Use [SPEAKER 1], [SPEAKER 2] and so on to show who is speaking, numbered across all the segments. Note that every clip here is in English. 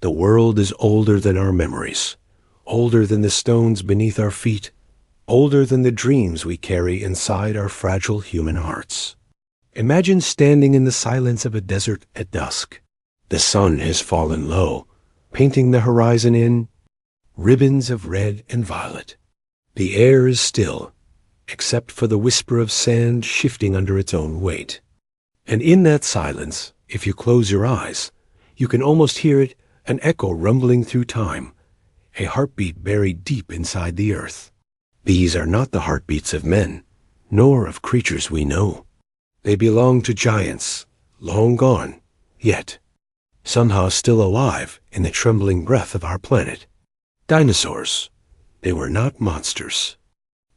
[SPEAKER 1] The world is older than our memories, older than the stones beneath our feet, older than the dreams we carry inside our fragile human hearts. Imagine standing in the silence of a desert at dusk. The sun has fallen low, painting the horizon in ribbons of red and violet. The air is still, except for the whisper of sand shifting under its own weight. And in that silence, if you close your eyes, you can almost hear it, an echo rumbling through time, a heartbeat buried deep inside the earth. These are not the heartbeats of men, nor of creatures we know. They belong to giants, long gone, yet somehow still alive in the trembling breath of our planet. Dinosaurs. They were not monsters.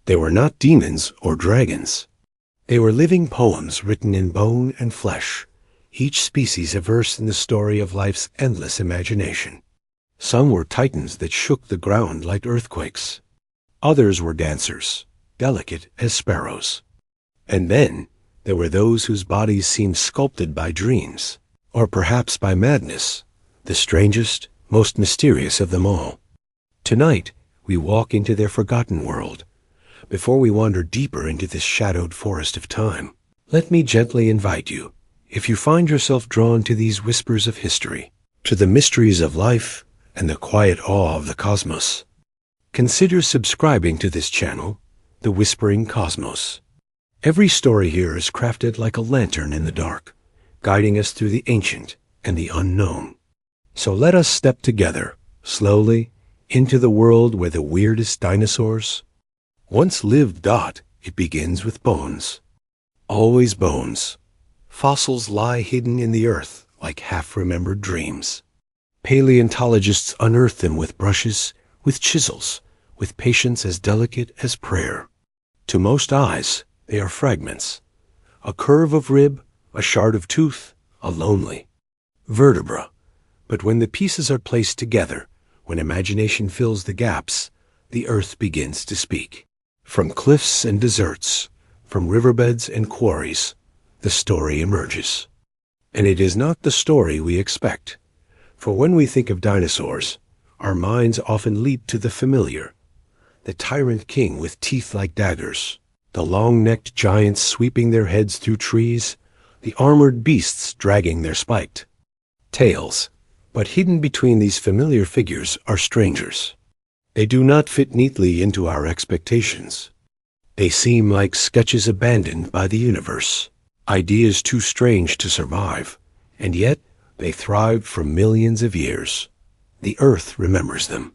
[SPEAKER 1] They were not demons or dragons. They were living poems written in bone and flesh, each species a verse in the story of life's endless imagination. Some were titans that shook the ground like earthquakes. Others were dancers, delicate as sparrows. And then there were those whose bodies seemed sculpted by dreams, or perhaps by madness, the strangest, most mysterious of them all. Tonight, we walk into their forgotten world. Before we wander deeper into this shadowed forest of time, let me gently invite you, if you find yourself drawn to these whispers of history, to the mysteries of life and the quiet awe of the cosmos, consider subscribing to this channel, The Whispering Cosmos. Every story here is crafted like a lantern in the dark, guiding us through the ancient and the unknown. So let us step together, slowly, into the world where the weirdest dinosaurs once lived. It begins with bones. Always bones. Fossils lie hidden in the earth like half-remembered dreams. Paleontologists unearth them with brushes, with chisels, with patience as delicate as prayer. To most eyes, they are fragments. A curve of rib, a shard of tooth, a lonely vertebra. But when the pieces are placed together, when imagination fills the gaps, the earth begins to speak. From cliffs and deserts, from riverbeds and quarries, the story emerges. And it is not the story we expect. For when we think of dinosaurs, our minds often leap to the familiar. The tyrant king with teeth like daggers, the long-necked giants sweeping their heads through trees, the armored beasts dragging their spiked tails. But hidden between these familiar figures are strangers. They do not fit neatly into our expectations. They seem like sketches abandoned by the universe, ideas too strange to survive, and yet they thrived for millions of years. The earth remembers them.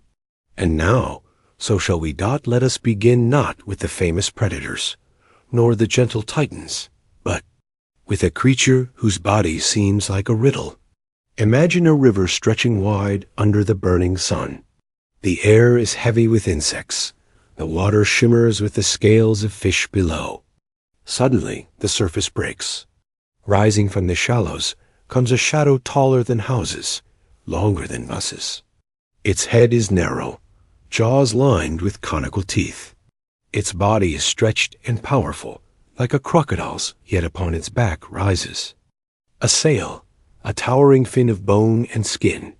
[SPEAKER 1] And now, so shall we. Let us begin not with the famous predators, nor the gentle titans, but with a creature whose body seems like a riddle. Imagine a river stretching wide under the burning sun. The air is heavy with insects. The water shimmers with the scales of fish below. Suddenly, the surface breaks. Rising from the shallows comes a shadow taller than houses, longer than buses. Its head is narrow, jaws lined with conical teeth. Its body is stretched and powerful, like a crocodile's, yet upon its back rises a sail, a towering fin of bone and skin,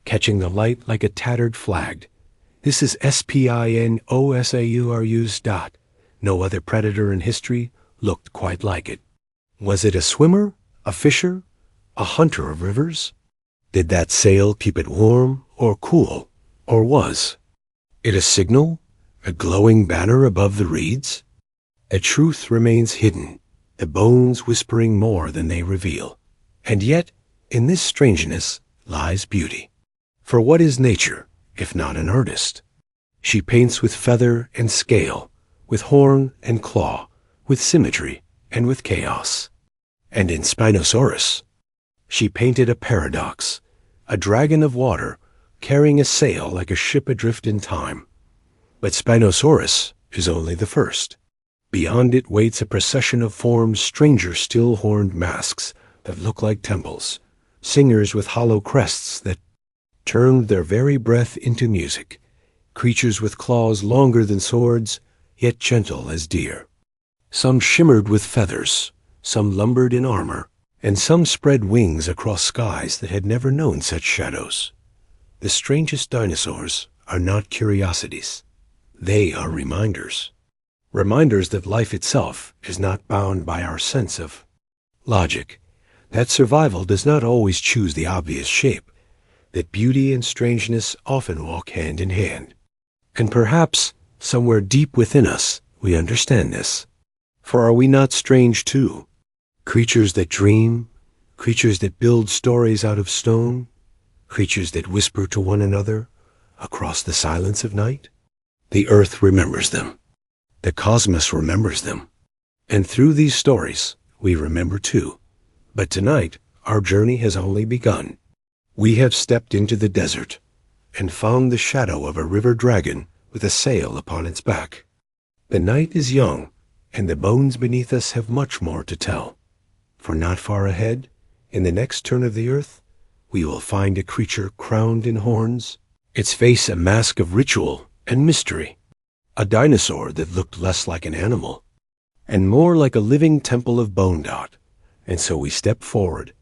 [SPEAKER 1] catching the light like a tattered flag. This is Spinosaurus. No other predator in history looked quite like it. Was it a swimmer, a fisher, a hunter of rivers? Did that sail keep it warm or cool, or was it a signal, a glowing banner above the reeds? A truth remains hidden, the bones whispering more than they reveal. And yet, in this strangeness lies beauty. For what is nature, if not an artist? She paints with feather and scale, with horn and claw, with symmetry and with chaos. And in Spinosaurus, she painted a paradox, a dragon of water carrying a sail like a ship adrift in time. But Spinosaurus is only the first. Beyond it waits a procession of forms, stranger still horned masks that look like temples, singers with hollow crests that turned their very breath into music, creatures with claws longer than swords, yet gentle as deer. Some shimmered with feathers, some lumbered in armor, and some spread wings across skies that had never known such shadows. The strangest dinosaurs are not curiosities. They are reminders. Reminders that life itself is not bound by our sense of logic, that survival does not always choose the obvious shape, that beauty and strangeness often walk hand in hand. And perhaps, somewhere deep within us, we understand this. For are we not strange too? Creatures that dream, creatures that build stories out of stone, creatures that whisper to one another across the silence of night? The earth remembers them. The cosmos remembers them. And through these stories, we remember too. But tonight, our journey has only begun. We have stepped into the desert and found the shadow of a river dragon with a sail upon its back. The night is young, and the bones beneath us have much more to tell. For not far ahead, in the next turn of the earth, we will find a creature crowned in horns, its face a mask of ritual and mystery. A dinosaur that looked less like an animal and more like a living temple of bone dot. And so we step forward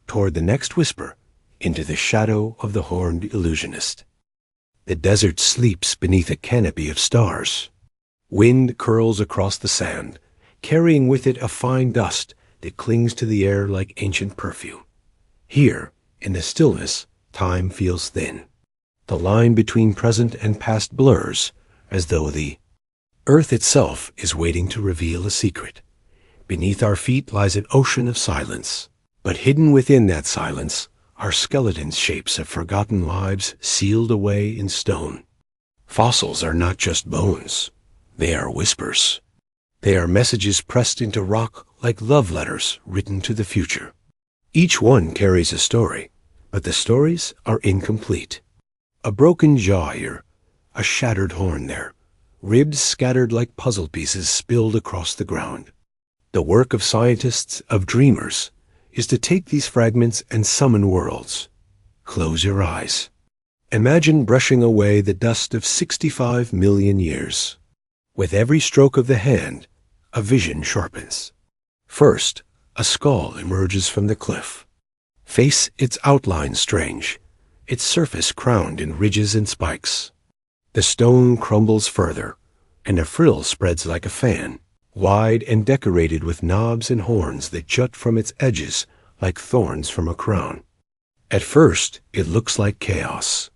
[SPEAKER 1] toward the next whisper into the shadow of the horned illusionist. The desert sleeps beneath a canopy of stars. Wind curls across the sand, carrying with it a fine dust that clings to the air like ancient perfume. Here, in the stillness, time feels thin. The line between present and past blurs, as though the earth itself is waiting to reveal a secret. Beneath our feet lies an ocean of silence, but hidden within that silence are skeleton shapes of forgotten lives sealed away in stone. Fossils are not just bones. They are whispers. They are messages pressed into rock like love letters written to the future. Each one carries a story, but the stories are incomplete. A broken jaw here, a shattered horn there, ribs scattered like puzzle pieces spilled across the ground. The work of scientists, of dreamers, is to take these fragments and summon worlds. Close your eyes. Imagine brushing away the dust of 65 million years. With every stroke of the hand, a vision sharpens. First, a skull emerges from the cliff. Face its outline strange, its surface crowned in ridges and spikes. The stone crumbles further, and a frill spreads like a fan, wide and decorated with knobs and horns that jut from its edges like thorns from a crown. At first, it looks like chaos.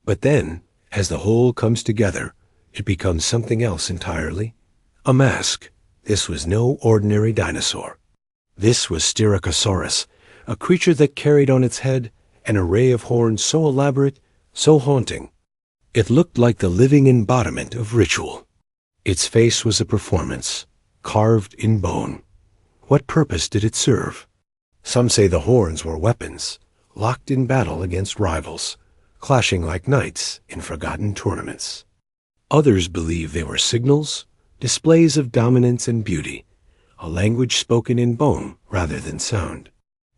[SPEAKER 1] But then, as the whole comes together, it becomes something else entirely. A mask. This was no ordinary dinosaur. This was Styracosaurus, a creature that carried on its head an array of horns so elaborate, so haunting. It looked like the living embodiment of ritual. Its face was a performance, carved in bone. What purpose did it serve? Some say the horns were weapons, locked in battle against rivals, clashing like knights in forgotten tournaments. Others believe they were signals, displays of dominance and beauty, a language spoken in bone rather than sound.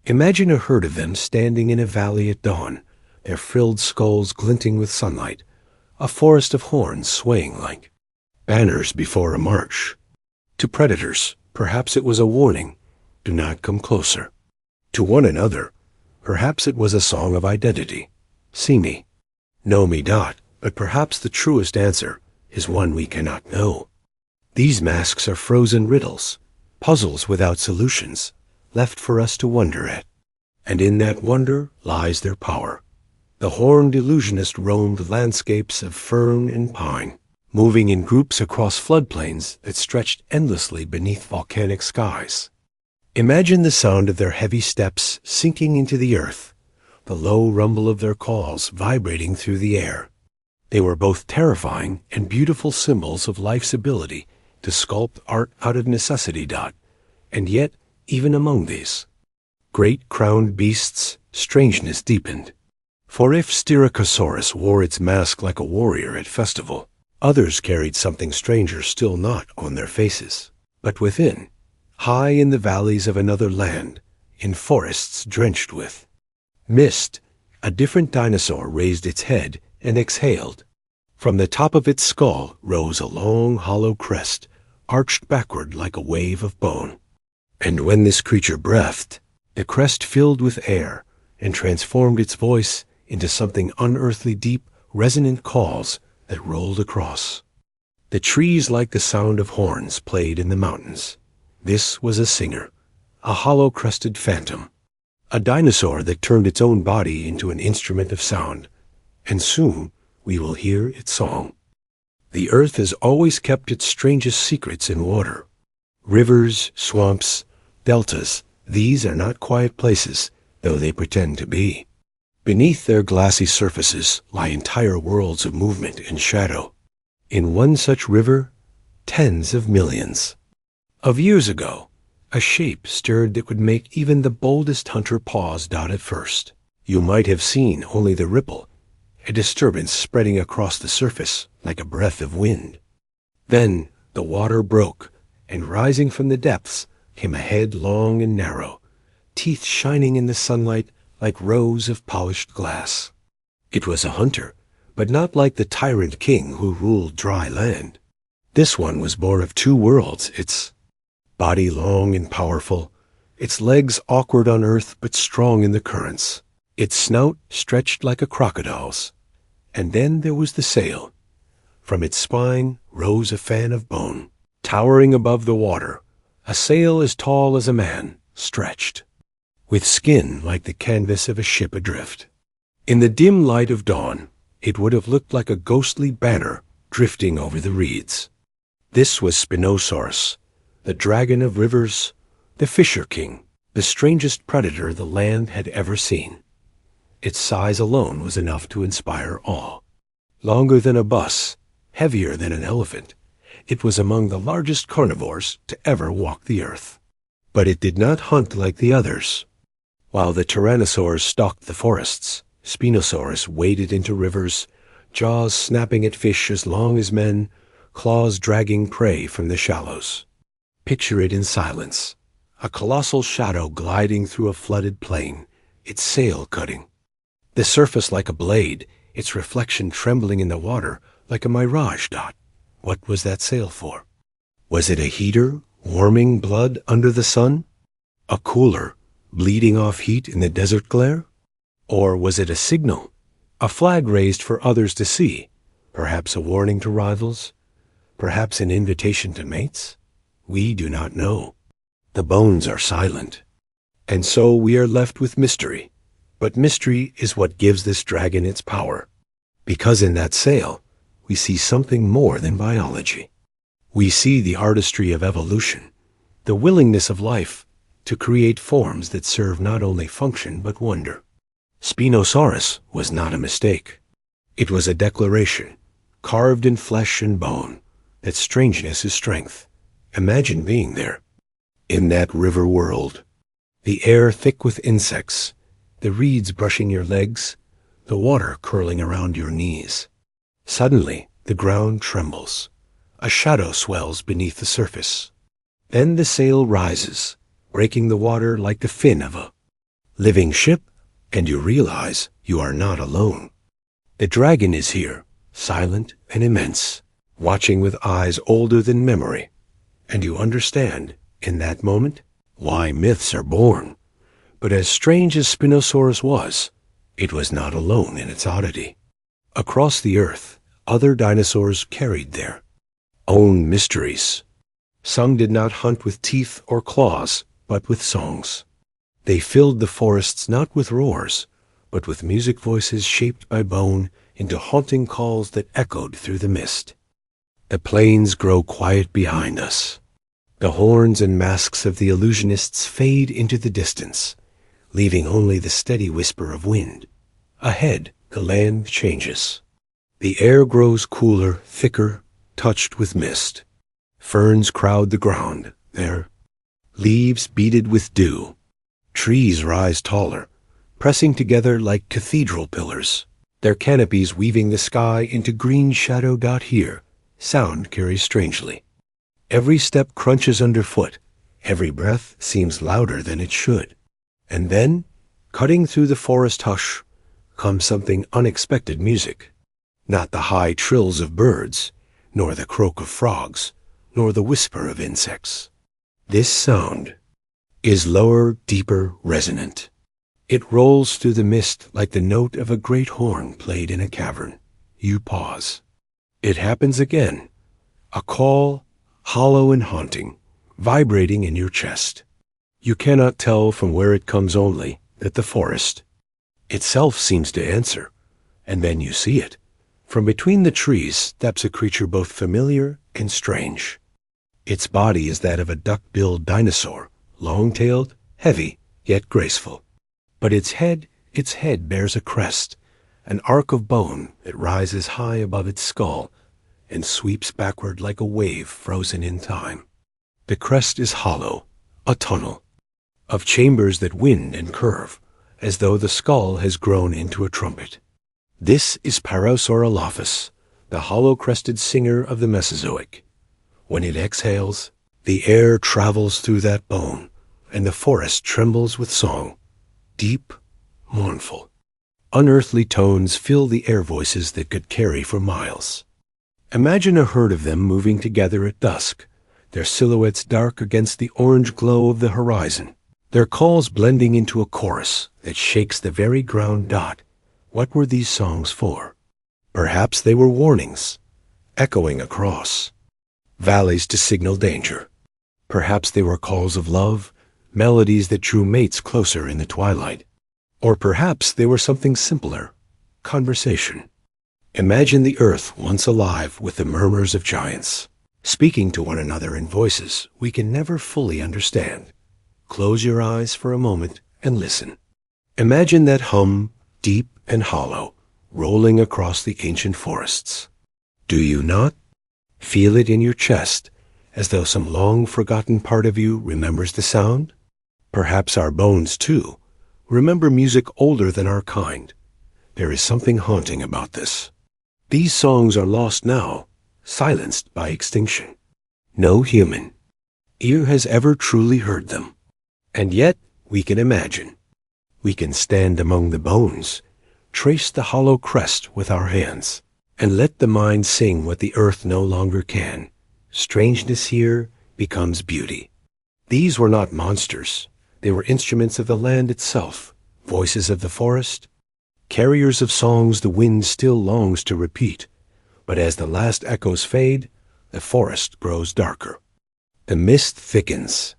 [SPEAKER 1] Imagine a herd of them standing in a valley at dawn, their frilled skulls glinting with sunlight, a forest of horns swaying like banners before a march. To predators, perhaps it was a warning, do not come closer. To one another, perhaps it was a song of identity, see me, know me not, but perhaps the truest answer is one we cannot know. These masks are frozen riddles, puzzles without solutions, left for us to wonder at. And in that wonder lies their power. The horned illusionist roamed landscapes of fern and pine, moving in groups across floodplains that stretched endlessly beneath volcanic skies. Imagine the sound of their heavy steps sinking into the earth, the low rumble of their calls vibrating through the air. They were both terrifying and beautiful symbols of life's ability to sculpt art out of necessity. And yet, even among these great crowned beasts, strangeness deepened. For if Styracosaurus wore its mask like a warrior at festival, others carried something stranger still not on their faces, but within, high in the valleys of another land, in forests drenched with mist, a different dinosaur raised its head and exhaled. From the top of its skull rose a long, hollow crest, arched backward like a wave of bone. And when this creature breathed, the crest filled with air and transformed its voice into something unearthly deep, resonant calls that rolled across. The trees like the sound of horns played in the mountains. This was a singer, a hollow-crested phantom, a dinosaur that turned its own body into an instrument of sound, and soon we will hear its song. The earth has always kept its strangest secrets in water. Rivers, swamps, deltas, these are not quiet places, though they pretend to be. Beneath their glassy surfaces lie entire worlds of movement and shadow. In one such river, tens of millions. Of years ago, a shape stirred that would make even the boldest hunter pause at first. You might have seen only the ripple, a disturbance spreading across the surface like a breath of wind. Then the water broke, and rising from the depths came a head long and narrow, teeth shining in the sunlight like rows of polished glass. It was a hunter, but not like the tyrant king who ruled dry land. This one was born of two worlds, its body long and powerful, its legs awkward on earth but strong in the currents, its snout stretched like a crocodile's. And then there was the sail. From its spine rose a fan of bone, towering above the water, a sail as tall as a man, stretched, with skin like the canvas of a ship adrift. In the dim light of dawn, it would have looked like a ghostly banner drifting over the reeds. This was Spinosaurus, the dragon of rivers, the fisher king, the strangest predator the land had ever seen. Its size alone was enough to inspire awe. Longer than a bus, heavier than an elephant, it was among the largest carnivores to ever walk the earth. But it did not hunt like the others. While the tyrannosaurs stalked the forests, Spinosaurus waded into rivers, jaws snapping at fish as long as men, claws dragging prey from the shallows. Picture it in silence, a colossal shadow gliding through a flooded plain, its sail cutting. The surface like a blade, its reflection trembling in the water like a mirage dot. What was that sail for? Was it a heater, warming blood under the sun? A cooler, bleeding off heat in the desert glare? Or was it a signal, a flag raised for others to see, perhaps a warning to rivals, perhaps an invitation to mates? We do not know. The bones are silent. And so we are left with mystery. But mystery is what gives this dragon its power. Because in that sail, we see something more than biology. We see the artistry of evolution, the willingness of life to create forms that serve not only function but wonder. Spinosaurus was not a mistake. It was a declaration, carved in flesh and bone, that strangeness is strength. Imagine being there, in that river world, the air thick with insects, the reeds brushing your legs, the water curling around your knees. Suddenly, the ground trembles. A shadow swells beneath the surface. Then the sail rises, breaking the water like the fin of a living ship, and you realize you are not alone. The dragon is here, silent and immense, watching with eyes older than memory, and you understand, in that moment, why myths are born. But as strange as Spinosaurus was, it was not alone in its oddity. Across the earth, other dinosaurs carried their own mysteries. Some did not hunt with teeth or claws, but with songs. They filled the forests not with roars, but with music voices shaped by bone into haunting calls that echoed through the mist. The plains grow quiet behind us. The horns and masks of the illusionists fade into the distance, leaving only the steady whisper of wind. Ahead, the land changes. The air grows cooler, thicker, touched with mist. Ferns crowd the ground, their leaves beaded with dew. Trees rise taller, pressing together like cathedral pillars, their canopies weaving the sky into green shadow. Here, sound carries strangely. Every step crunches underfoot, every breath seems louder than it should. And then, cutting through the forest hush, comes something unexpected music. Not the high trills of birds, nor the croak of frogs, nor the whisper of insects. This sound is lower, deeper, resonant. It rolls through the mist like the note of a great horn played in a cavern. You pause. It happens again. A call, hollow and haunting, vibrating in your chest. You cannot tell from where it comes, only that the forest itself seems to answer. And then you see it. From between the trees steps a creature both familiar and strange. Its body is that of a duck-billed dinosaur, long-tailed, heavy, yet graceful. But its head bears a crest, an arc of bone that rises high above its skull and sweeps backward like a wave frozen in time. The crest is hollow, a tunnel, of chambers that wind and curve, as though the skull has grown into a trumpet. This is Parasaurolophus, the hollow-crested singer of the Mesozoic. When it exhales, the air travels through that bone, and the forest trembles with song, deep, mournful. Unearthly tones fill the air voices that could carry for miles. Imagine a herd of them moving together at dusk, their silhouettes dark against the orange glow of the horizon, their calls blending into a chorus that shakes the very ground. What were these songs for? Perhaps they were warnings, echoing across valleys to signal danger. Perhaps they were calls of love, melodies that drew mates closer in the twilight. Or perhaps they were something simpler, conversation. Imagine the earth once alive with the murmurs of giants, speaking to one another in voices we can never fully understand. Close your eyes for a moment and listen. Imagine that hum, deep and hollow, rolling across the ancient forests. Do you not? Feel it in your chest, as though some long-forgotten part of you remembers the sound? Perhaps our bones, too, remember music older than our kind. There is something haunting about this. These songs are lost now, silenced by extinction. No human ear has ever truly heard them. And yet, we can imagine. We can stand among the bones, trace the hollow crest with our hands, and let the mind sing what the earth no longer can. Strangeness here becomes beauty. These were not monsters. They were instruments of the land itself, voices of the forest, carriers of songs the wind still longs to repeat. But as the last echoes fade, the forest grows darker. The mist thickens.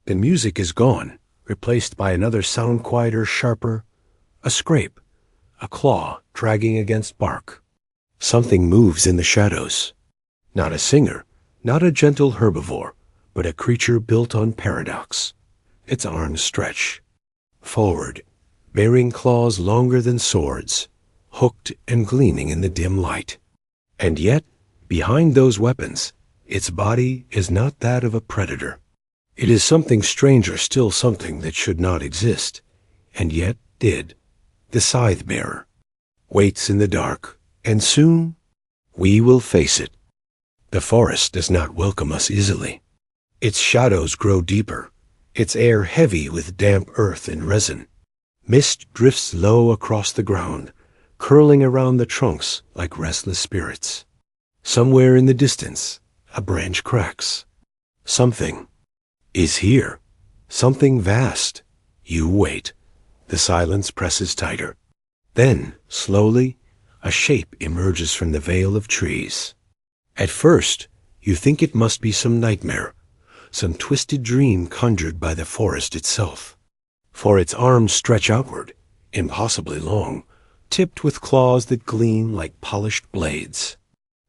[SPEAKER 1] The music is gone, replaced by another sound quieter, sharper, a scrape, a claw dragging against bark. Something moves in the shadows. Not a singer, not a gentle herbivore, but a creature built on paradox. Its arms stretch forward, bearing claws longer than swords, hooked and gleaming in the dim light. And yet, behind those weapons, its body is not that of a predator. It is something stranger still, something that should not exist, and yet did. The scythe-bearer waits in the dark, and soon we will face it. The forest does not welcome us easily. Its shadows grow deeper, its air heavy with damp earth and resin. Mist drifts low across the ground, curling around the trunks like restless spirits. Somewhere in the distance, a branch cracks. Something is here, something vast. You wait. The silence presses tighter. Then, slowly, a shape emerges from the veil of trees. At first, you think it must be some nightmare, some twisted dream conjured by the forest itself. For its arms stretch outward, impossibly long, tipped with claws that gleam like polished blades.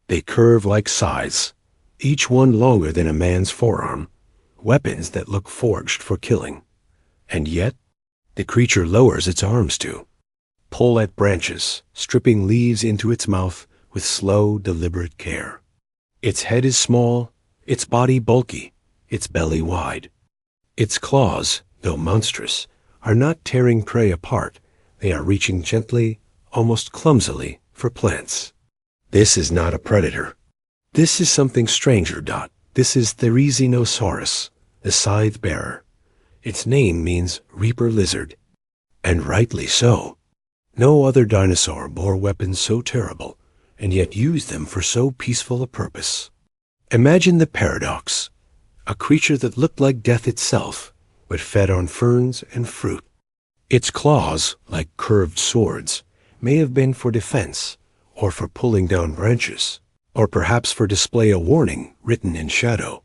[SPEAKER 1] They curve like scythes, each one longer than a man's forearm, weapons that look forged for killing. And yet, the creature lowers its arms to pull at branches, stripping leaves into its mouth with slow, deliberate care. Its head is small, its body bulky, its belly wide. Its claws, though monstrous, are not tearing prey apart. They are reaching gently, almost clumsily, for plants. This is not a predator. This is something stranger. This is Therizinosaurus, the scythe-bearer. Its name means reaper lizard. And rightly so. No other dinosaur bore weapons so terrible, and yet used them for so peaceful a purpose. Imagine the paradox. A creature that looked like death itself, but fed on ferns and fruit. Its claws, like curved swords, may have been for defense, or for pulling down branches, or perhaps for display a warning written in shadow.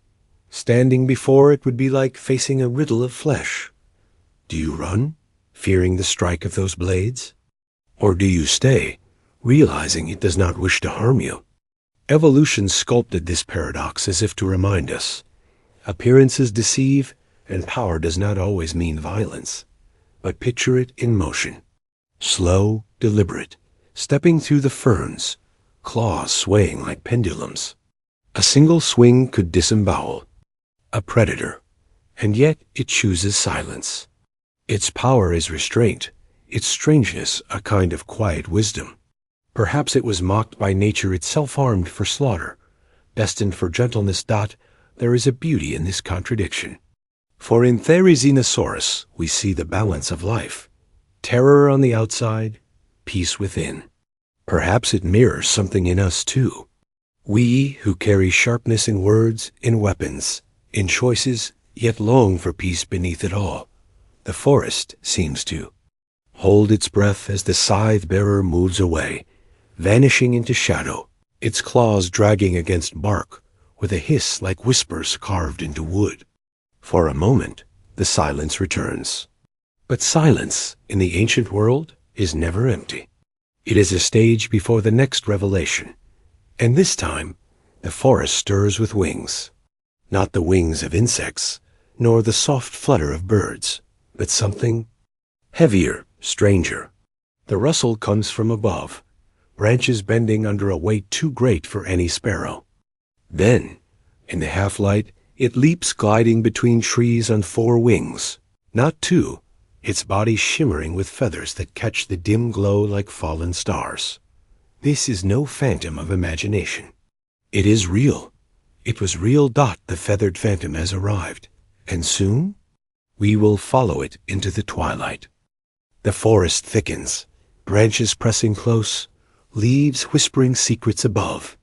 [SPEAKER 1] Standing before it would be like facing a riddle of flesh. Do you run, fearing the strike of those blades? Or do you stay, realizing it does not wish to harm you? Evolution sculpted this paradox as if to remind us. Appearances deceive, and power does not always mean violence. But picture it in motion. Slow, deliberate, stepping through the ferns, claws swaying like pendulums. A single swing could disembowel a predator, and yet it chooses silence. Its power is restraint, its strangeness a kind of quiet wisdom. Perhaps it was mocked by nature itself, armed for slaughter, destined for gentleness. There is a beauty in this contradiction. For in Dinosaurs we see the balance of life, terror on the outside, peace within. Perhaps it mirrors something in us too. We who carry sharpness in words, in weapons, in choices, yet long for peace beneath it all. The forest seems to hold its breath as the scythe-bearer moves away, vanishing into shadow, its claws dragging against bark with a hiss like whispers carved into wood. For a moment, the silence returns. But silence, in the ancient world, is never empty. It is a stage before the next revelation. And this time, the forest stirs with wings. Not the wings of insects, nor the soft flutter of birds, but something heavier, stranger. The rustle comes from above, branches bending under a weight too great for any sparrow. Then, in the half-light, it leaps gliding between trees on 4 wings, not 2, its body shimmering with feathers that catch the dim glow like fallen stars. This is no phantom of imagination. It is real. It was real. The feathered phantom has arrived, and soon we will follow it into the twilight. The forest thickens, branches pressing close, leaves whispering secrets above.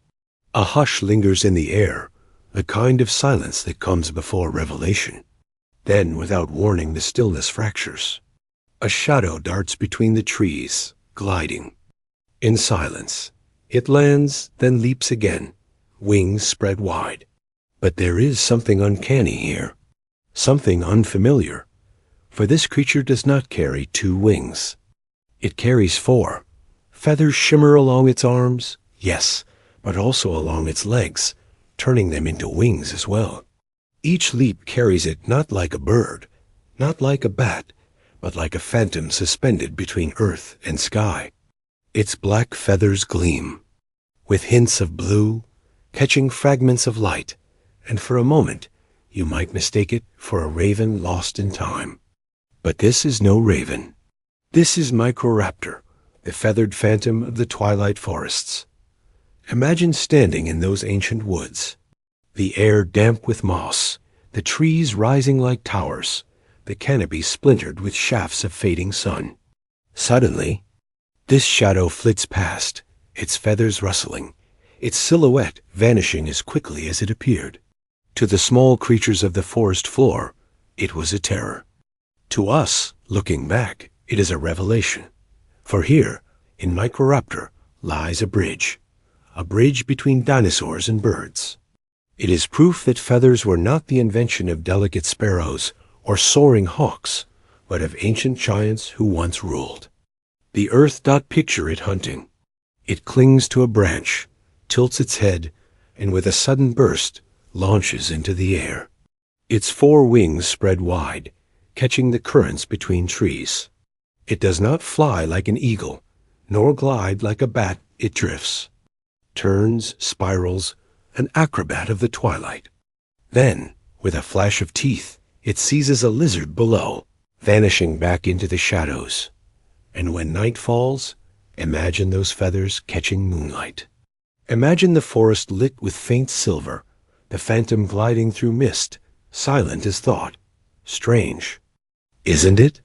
[SPEAKER 1] A hush lingers in the air, the kind of silence that comes before revelation. Then, without warning, the stillness fractures. A shadow darts between the trees, gliding. In silence, it lands, then leaps again, wings spread wide. But there is something uncanny here, something unfamiliar, for this creature does not carry 2 wings. It carries 4. Feathers shimmer along its arms, yes, but also along its legs, turning them into wings as well. Each leap carries it not like a bird, not like a bat, but like a phantom suspended between earth and sky. Its black feathers gleam, with hints of blue, catching fragments of light, and for a moment you might mistake it for a raven lost in time. But this is no raven. This is Microraptor, the feathered phantom of the twilight forests. Imagine standing in those ancient woods, the air damp with moss, the trees rising like towers, the canopy splintered with shafts of fading sun. Suddenly, this shadow flits past, its feathers rustling, its silhouette vanishing as quickly as it appeared. To the small creatures of the forest floor, it was a terror. To us, looking back, it is a revelation. For here, in Microraptor, lies a bridge between dinosaurs and birds. It is proof that feathers were not the invention of delicate sparrows or soaring hawks, but of ancient giants who once ruled. The earth. Picture it hunting. It clings to a branch, tilts its head, and with a sudden burst, launches into the air. Its 4 wings spread wide, catching the currents between trees. It does not fly like an eagle, nor glide like a bat. It drifts, turns, spirals, an acrobat of the twilight. Then, with a flash of teeth, it seizes a lizard below, vanishing back into the shadows. And when night falls, imagine those feathers catching moonlight. Imagine the forest lit with faint silver, the phantom gliding through mist, silent as thought. Strange, isn't it?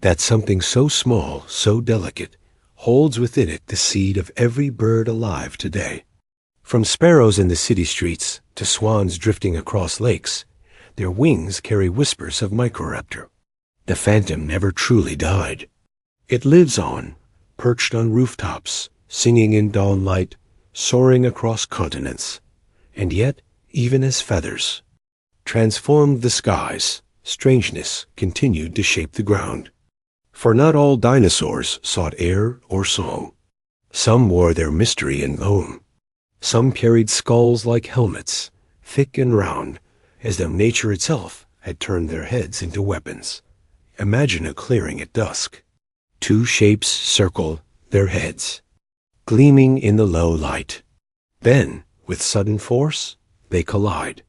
[SPEAKER 1] That something so small, so delicate, holds within it the seed of every bird alive today. From sparrows in the city streets to swans drifting across lakes, their wings carry whispers of Microraptor. The phantom never truly died. It lives on, perched on rooftops, singing in dawn light, soaring across continents. And yet, even as feathers transformed the skies, strangeness continued to shape the ground. For not all dinosaurs sought air or song. Some wore their mystery in bone. Some carried skulls like helmets, thick and round, as though nature itself had turned their heads into weapons. Imagine a clearing at dusk. Two shapes circle their heads, gleaming in the low light. Then, with sudden force, they collide.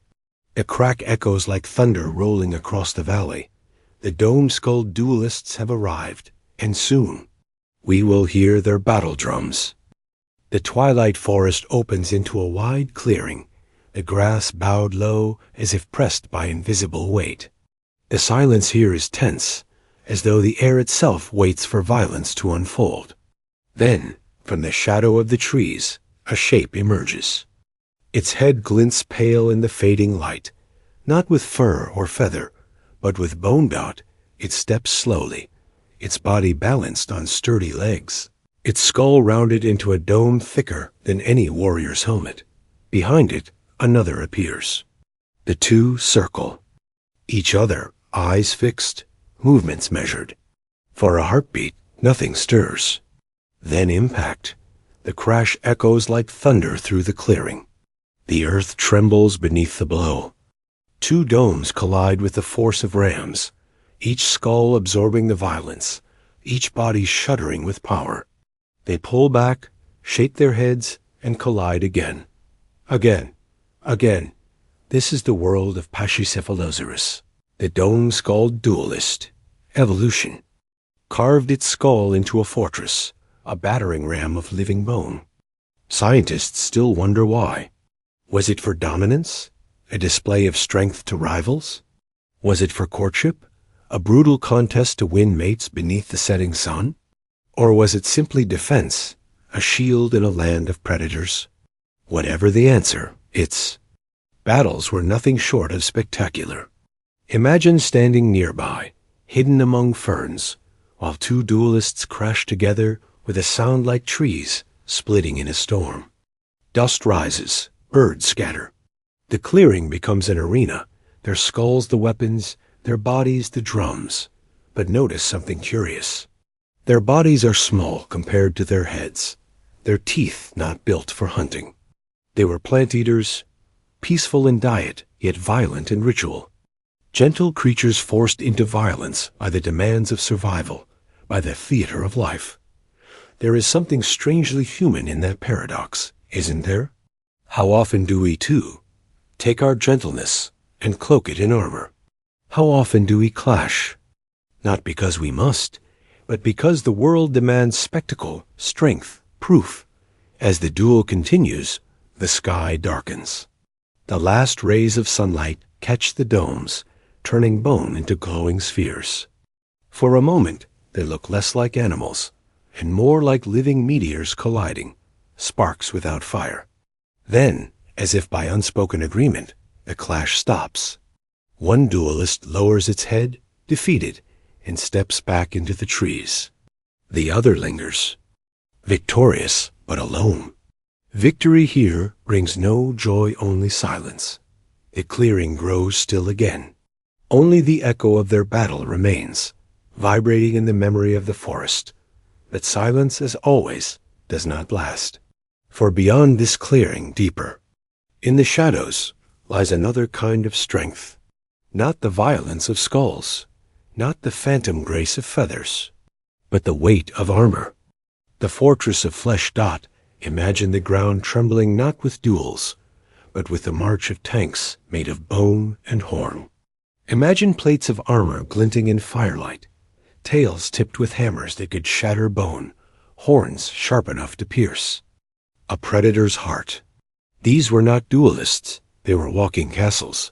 [SPEAKER 1] A crack echoes like thunder rolling across the valley. The dome-skulled duelists have arrived, and soon we will hear their battle drums. The twilight forest opens into a wide clearing, the grass bowed low as if pressed by invisible weight. The silence here is tense, as though the air itself waits for violence to unfold. Then, from the shadow of the trees, a shape emerges. Its head glints pale in the fading light, not with fur or feather, but with bone bout. It steps slowly, its body balanced on sturdy legs, its skull rounded into a dome thicker than any warrior's helmet. Behind it, another appears. The two circle, each other, eyes fixed, movements measured. For a heartbeat, nothing stirs. Then impact. The crash echoes like thunder through the clearing. The earth trembles beneath the blow. Two domes collide with the force of rams, each skull absorbing the violence, each body shuddering with power. They pull back, shake their heads, and collide again. Again. Again. This is the world of Pachycephalosaurus, the dome-skulled duelist. Evolution carved its skull into a fortress, a battering ram of living bone. Scientists still wonder why. Was it for dominance? A display of strength to rivals? Was it for courtship? A brutal contest to win mates beneath the setting sun? Or was it simply defense, a shield in a land of predators? Whatever the answer, its battles were nothing short of spectacular. Imagine standing nearby, hidden among ferns, while two duelists crash together with a sound like trees splitting in a storm. Dust rises, birds scatter. The clearing becomes an arena, their skulls the weapons, their bodies the drums. But notice something curious. Their bodies are small compared to their heads, their teeth not built for hunting. They were plant eaters, peaceful in diet, yet violent in ritual. Gentle creatures forced into violence by the demands of survival, by the theater of life. There is something strangely human in that paradox, isn't there? How often do we, too, take our gentleness and cloak it in armor? How often do we clash? Not because we must, but because the world demands spectacle, strength, proof. As the duel continues, the sky darkens. The last rays of sunlight catch the domes, turning bone into glowing spheres. For a moment, they look less like animals, and more like living meteors colliding, sparks without fire. Then, as if by unspoken agreement, the clash stops. One duelist lowers its head, defeated, and steps back into the trees. The other lingers, victorious but alone. Victory here brings no joy, only silence. The clearing grows still again. Only the echo of their battle remains, vibrating in the memory of the forest. But silence, as always, does not last. For beyond this clearing, deeper, in the shadows, lies another kind of strength. Not the violence of skulls, not the phantom grace of feathers, but the weight of armor. The fortress of flesh. Imagine the ground trembling not with duels, but with the march of tanks made of bone and horn. Imagine plates of armor glinting in firelight, tails tipped with hammers that could shatter bone, horns sharp enough to pierce. A predator's heart. These were not duelists, they were walking castles.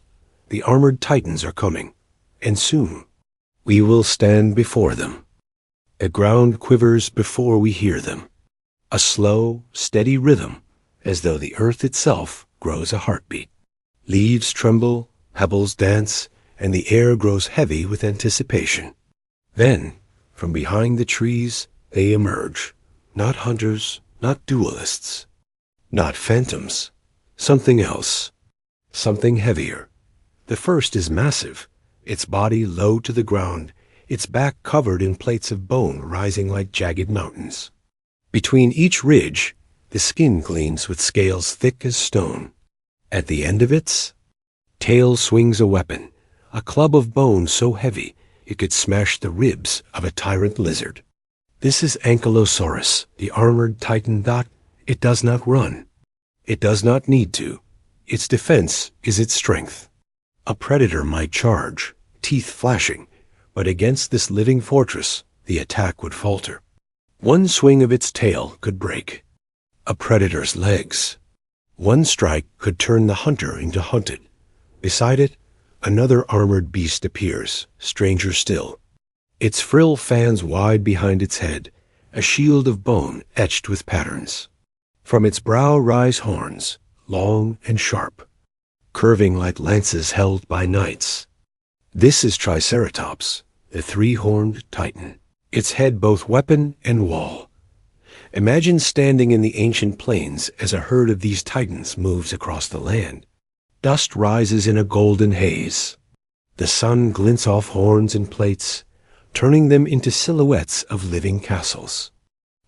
[SPEAKER 1] The armored titans are coming, and soon we will stand before them. The ground quivers before we hear them. A slow, steady rhythm, as though the earth itself grows a heartbeat. Leaves tremble, pebbles dance, and the air grows heavy with anticipation. Then, from behind the trees, they emerge. Not hunters, not duelists, not phantoms. Something else. Something heavier. The first is massive, its body low to the ground, its back covered in plates of bone rising like jagged mountains. Between each ridge, the skin gleams with scales thick as stone. At the end of its tail swings a weapon, a club of bone so heavy it could smash the ribs of a tyrant lizard. This is Ankylosaurus, the armored titan. It does not run. It does not need to. Its defense is its strength. A predator might charge, teeth flashing, but against this living fortress, the attack would falter. One swing of its tail could break a predator's legs. One strike could turn the hunter into hunted. Beside it, another armored beast appears, stranger still. Its frill fans wide behind its head, a shield of bone etched with patterns. From its brow rise horns, long and sharp, curving like lances held by knights. This is Triceratops, the three-horned titan, its head both weapon and wall. Imagine standing in the ancient plains as a herd of these titans moves across the land. Dust rises in a golden haze. The sun glints off horns and plates, turning them into silhouettes of living castles.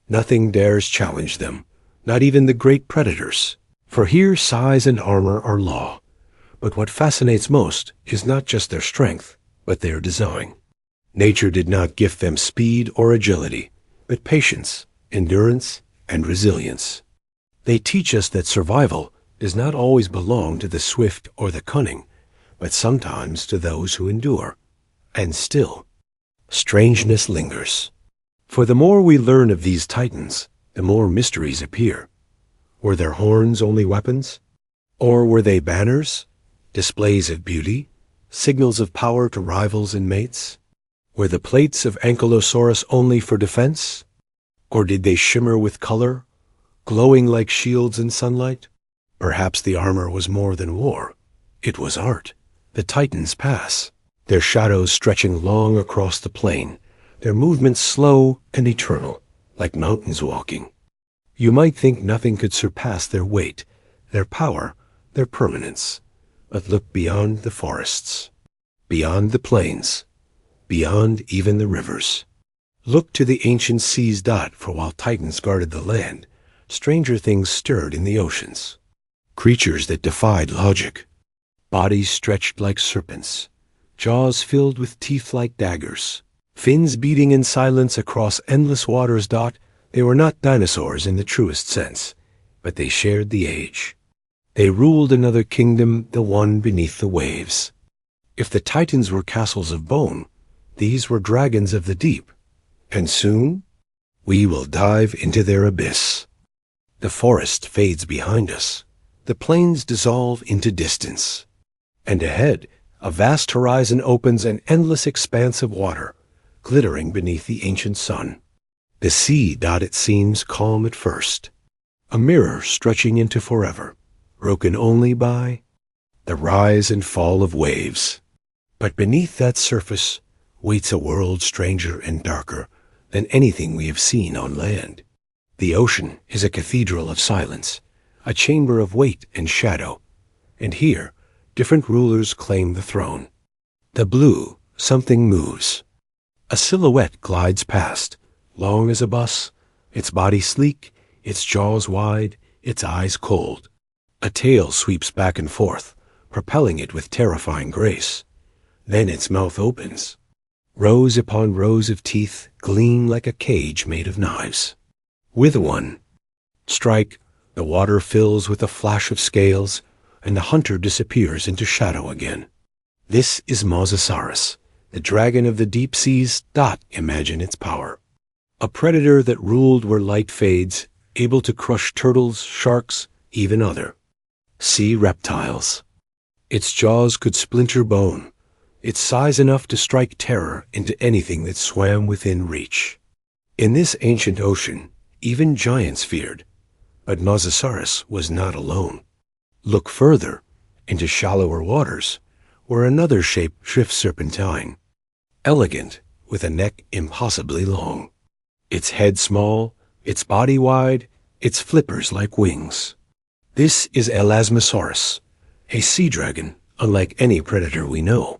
[SPEAKER 1] Nothing dares challenge them, not even the great predators, for here size and armor are law. But what fascinates most is not just their strength, but their design. Nature did not gift them speed or agility, but patience, endurance, and resilience. They teach us that survival does not always belong to the swift or the cunning, but sometimes to those who endure. And still, strangeness lingers. For the more we learn of these titans, the more mysteries appear. Were their horns only weapons? Or were they banners, displays of beauty, signals of power to rivals and mates? Were the plates of Ankylosaurus only for defense? Or did they shimmer with color, glowing like shields in sunlight? Perhaps the armor was more than war. It was art. The titans pass, their shadows stretching long across the plain, their movements slow and eternal, like mountains walking. You might think nothing could surpass their weight, their power, their permanence. But look beyond the forests, beyond the plains, beyond even the rivers. Look to the ancient seas. For while titans guarded the land, stranger things stirred in the oceans. Creatures that defied logic, bodies stretched like serpents, jaws filled with teeth like daggers, fins beating in silence across endless waters. They were not dinosaurs in the truest sense, but they shared the age. They ruled another kingdom, the one beneath the waves. If the titans were castles of bone, these were dragons of the deep. And soon, we will dive into their abyss. The forest fades behind us. The plains dissolve into distance. And ahead, a vast horizon opens, an endless expanse of water, glittering beneath the ancient sun. The sea. It seems calm at first, a mirror stretching into forever, broken only by the rise and fall of waves. But beneath that surface waits a world stranger and darker than anything we have seen on land. The ocean is a cathedral of silence, a chamber of weight and shadow, and here different rulers claim the throne. The blue, something moves. A silhouette glides past, long as a bus, its body sleek, its jaws wide, its eyes cold. A tail sweeps back and forth, propelling it with terrifying grace. Then its mouth opens. Rows upon rows of teeth gleam like a cage made of knives. With one strike, the water fills with a flash of scales, and the hunter disappears into shadow again. This is Mosasaurus, the dragon of the deep seas. Imagine its power. A predator that ruled where light fades, able to crush turtles, sharks, even other sea reptiles. Its jaws could splinter bone, its size enough to strike terror into anything that swam within reach. In this ancient ocean, even giants feared, but Mosasaurus was not alone. Look further, into shallower waters, where another shape drifts serpentine. Elegant, with a neck impossibly long. Its head small, its body wide, its flippers like wings. This is Elasmosaurus, a sea dragon unlike any predator we know.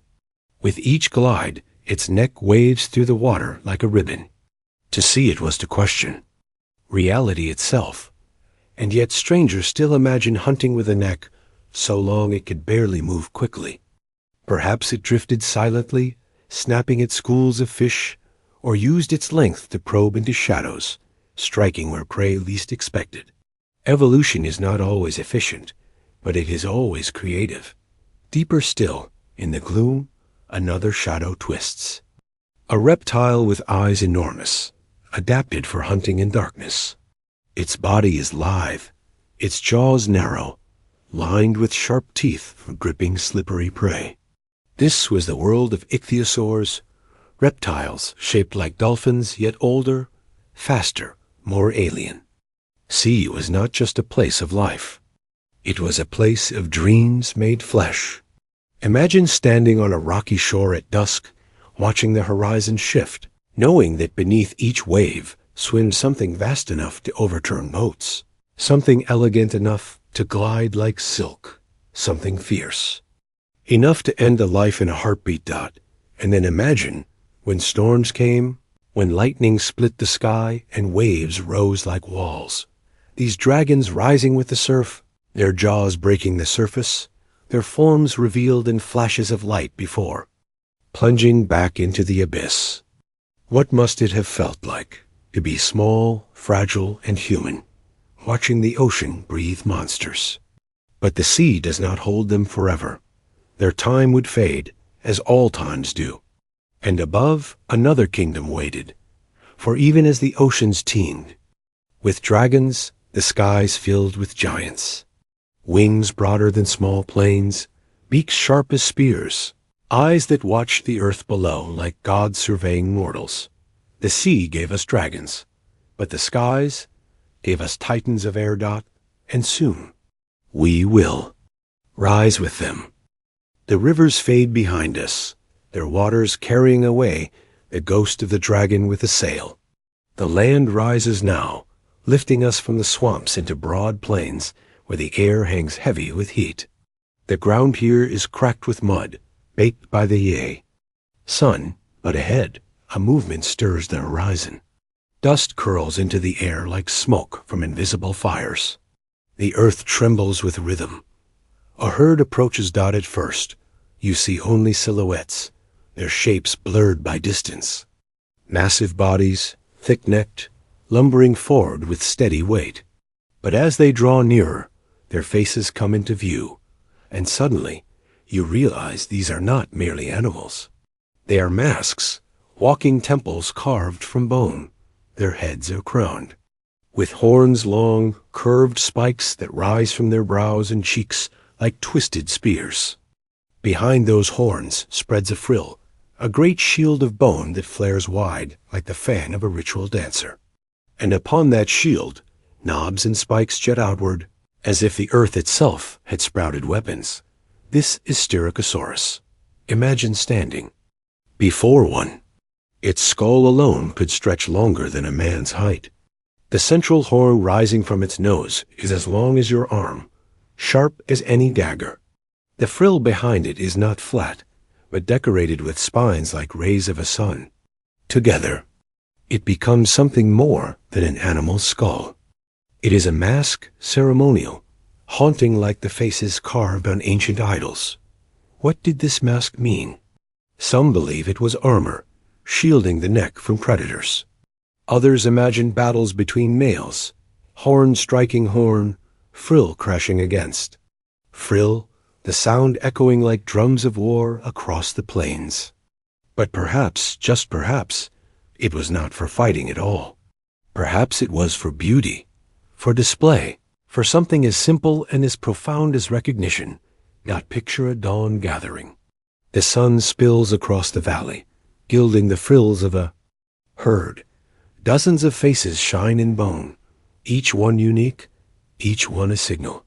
[SPEAKER 1] With each glide, its neck waves through the water like a ribbon. To see it was to question reality itself, and yet strangers still imagine hunting with a neck so long it could barely move quickly. Perhaps it drifted silently, snapping at schools of fish, or used its length to probe into shadows, striking where prey least expected. Evolution is not always efficient, but it is always creative. Deeper still, in the gloom, another shadow twists. A reptile with eyes enormous, adapted for hunting in darkness. Its body is lithe, its jaws narrow, lined with sharp teeth for gripping slippery prey. This was the world of ichthyosaurs, reptiles shaped like dolphins, yet older, faster, more alien. Sea was not just a place of life. It was a place of dreams made flesh. Imagine standing on a rocky shore at dusk, watching the horizon shift, knowing that beneath each wave swims something vast enough to overturn boats, something elegant enough to glide like silk, something fierce. Enough to end a life in a heartbeat. And then imagine when storms came, when lightning split the sky and waves rose like walls. These dragons rising with the surf, their jaws breaking the surface, their forms revealed in flashes of light before, plunging back into the abyss. What must it have felt like to be small, fragile, and human, watching the ocean breathe monsters? But the sea does not hold them forever. Their time would fade, as all times do. And above, another kingdom waited. For even as the oceans teemed with dragons, the skies filled with giants. Wings broader than small planes, beaks sharp as spears, eyes that watched the earth below like gods surveying mortals. The sea gave us dragons, but the skies gave us titans of air. And soon, we will rise with them. The rivers fade behind us, their waters carrying away the ghost of the dragon with a sail. The land rises now, lifting us from the swamps into broad plains where the air hangs heavy with heat. The ground here is cracked with mud, baked by the Yay. Sun, but ahead, a movement stirs the horizon. Dust curls into the air like smoke from invisible fires. The earth trembles with rhythm. A herd approaches. At first, you see only silhouettes, their shapes blurred by distance. Massive bodies, thick-necked, lumbering forward with steady weight. But as they draw nearer, their faces come into view, and suddenly you realize these are not merely animals. They are masks, walking temples carved from bone. Their heads are crowned with horns, long, curved spikes that rise from their brows and cheeks like twisted spears. Behind those horns spreads a frill, a great shield of bone that flares wide like the fan of a ritual dancer. And upon that shield, knobs and spikes jet outward, as if the earth itself had sprouted weapons. This is Styracosaurus. Imagine standing before one. Its skull alone could stretch longer than a man's height. The central horn rising from its nose is as long as your arm, sharp as any dagger. The frill behind it is not flat, but decorated with spines like rays of a sun. Together, it becomes something more than an animal's skull. It is a mask, ceremonial, haunting like the faces carved on ancient idols. What did this mask mean? Some believe it was armor, shielding the neck from predators. Others imagine battles between males, horn striking horn, frill crashing against. Frill, the sound echoing like drums of war across the plains. But perhaps, just perhaps, it was not for fighting at all. Perhaps it was for beauty, for display, for something as simple and as profound as recognition. Picture a dawn gathering. The sun spills across the valley, gilding the frills of a herd. Dozens of faces shine in bone, each one unique, each one a signal.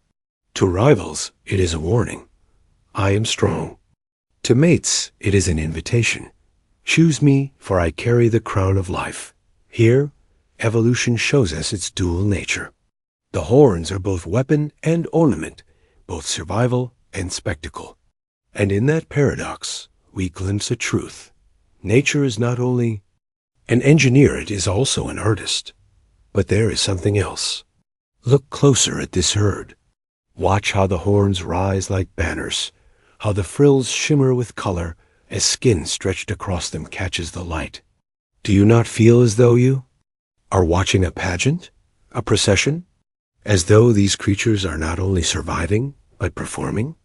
[SPEAKER 1] To rivals, it is a warning. I am strong. To mates, it is an invitation. Choose me, for I carry the crown of life. Here, evolution shows us its dual nature. The horns are both weapon and ornament, both survival and spectacle. And in that paradox, we glimpse a truth. Nature is not only an engineer, it is also an artist. But there is something else. Look closer at this herd. Watch how the horns rise like banners, how the frills shimmer with color as skin stretched across them catches the light. Do you not feel as though you are watching a pageant, a procession, as though these creatures are not only surviving, but performing?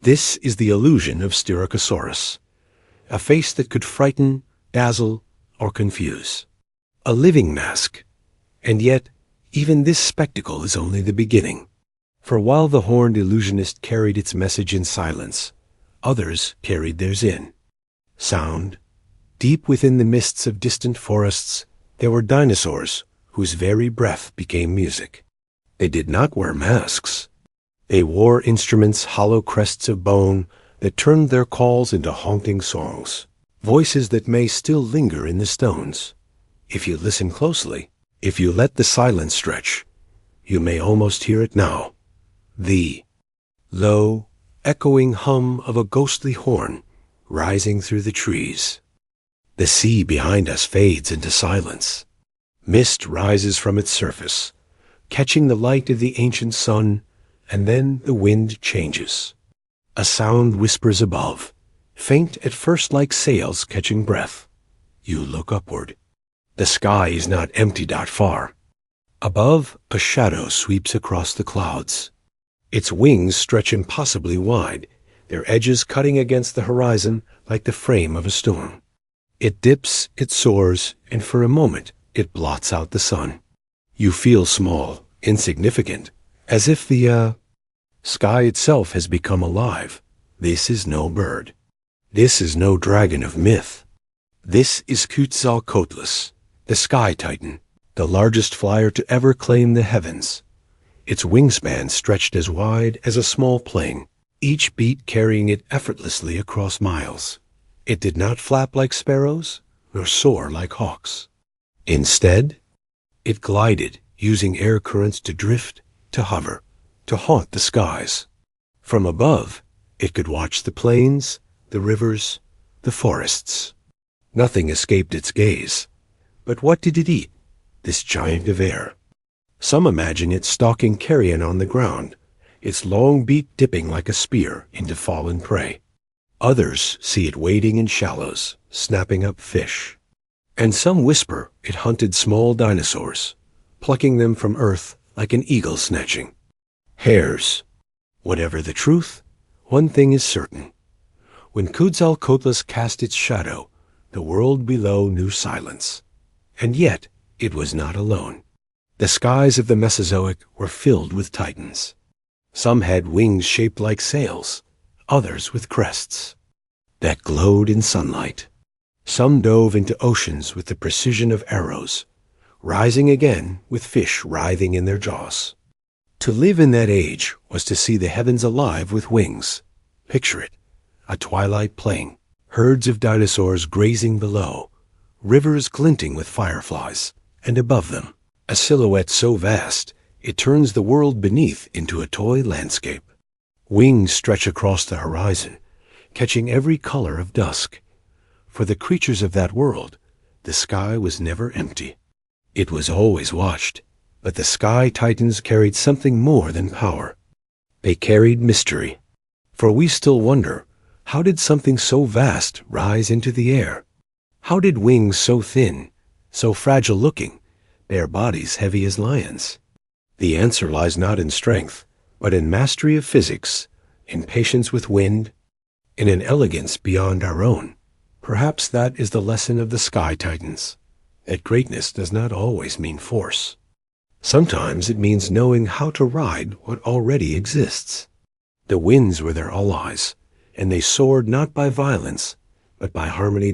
[SPEAKER 1] This is the illusion of Styracosaurus, a face that could frighten, dazzle, or confuse. A living mask, and yet even this spectacle is only the beginning. For while the horned illusionist carried its message in silence, others carried theirs in sound. Deep within the mists of distant forests, there were dinosaurs whose very breath became music. They did not wear masks. They wore instruments, hollow crests of bone, that turned their calls into haunting songs, voices that may still linger in the stones. If you listen closely, if you let the silence stretch, you may almost hear it now. The low, echoing hum of a ghostly horn rising through the trees. The sea behind us fades into silence. Mist rises from its surface, catching the light of the ancient sun, and then the wind changes. A sound whispers above, faint at first like sails catching breath. You look upward. The sky is not empty that far. Above, a shadow sweeps across the clouds. Its wings stretch impossibly wide, their edges cutting against the horizon like the frame of a storm. It dips, it soars, and for a moment it blots out the sun. You feel small, insignificant, as if the sky itself has become alive. This is no bird. This is no dragon of myth. This is Quetzalcoatlus, the sky titan, the largest flyer to ever claim the heavens. Its wingspan stretched as wide as a small plane, each beat carrying it effortlessly across miles. It did not flap like sparrows, nor soar like hawks. Instead, it glided, using air currents to drift, to hover, to haunt the skies. From above, it could watch the plains, the rivers, the forests. Nothing escaped its gaze. But what did it eat, this giant of air? Some imagine it stalking carrion on the ground, its long beak dipping like a spear into fallen prey. Others see it wading in shallows, snapping up fish. And some whisper it hunted small dinosaurs, plucking them from earth like an eagle snatching hares. Whatever the truth, one thing is certain. When Quetzalcoatlus cast its shadow, the world below knew silence. And yet it was not alone. The skies of the Mesozoic were filled with titans. Some had wings shaped like sails, others with crests that glowed in sunlight. Some dove into oceans with the precision of arrows, rising again with fish writhing in their jaws. To live in that age was to see the heavens alive with wings. Picture it, a twilight plain, herds of dinosaurs grazing below, rivers glinting with fireflies, and above them, a silhouette so vast it turns the world beneath into a toy landscape. Wings stretch across the horizon, catching every color of dusk. For the creatures of that world, the sky was never empty. It was always watched, but the sky titans carried something more than power. They carried mystery. For we still wonder, how did something so vast rise into the air? How did wings so thin, so fragile-looking, bear bodies heavy as lions? The answer lies not in strength, but in mastery of physics, in patience with wind, in an elegance beyond our own. Perhaps that is the lesson of the sky titans, that greatness does not always mean force. Sometimes it means knowing how to ride what already exists. The winds were their allies, and they soared not by violence, but by harmony.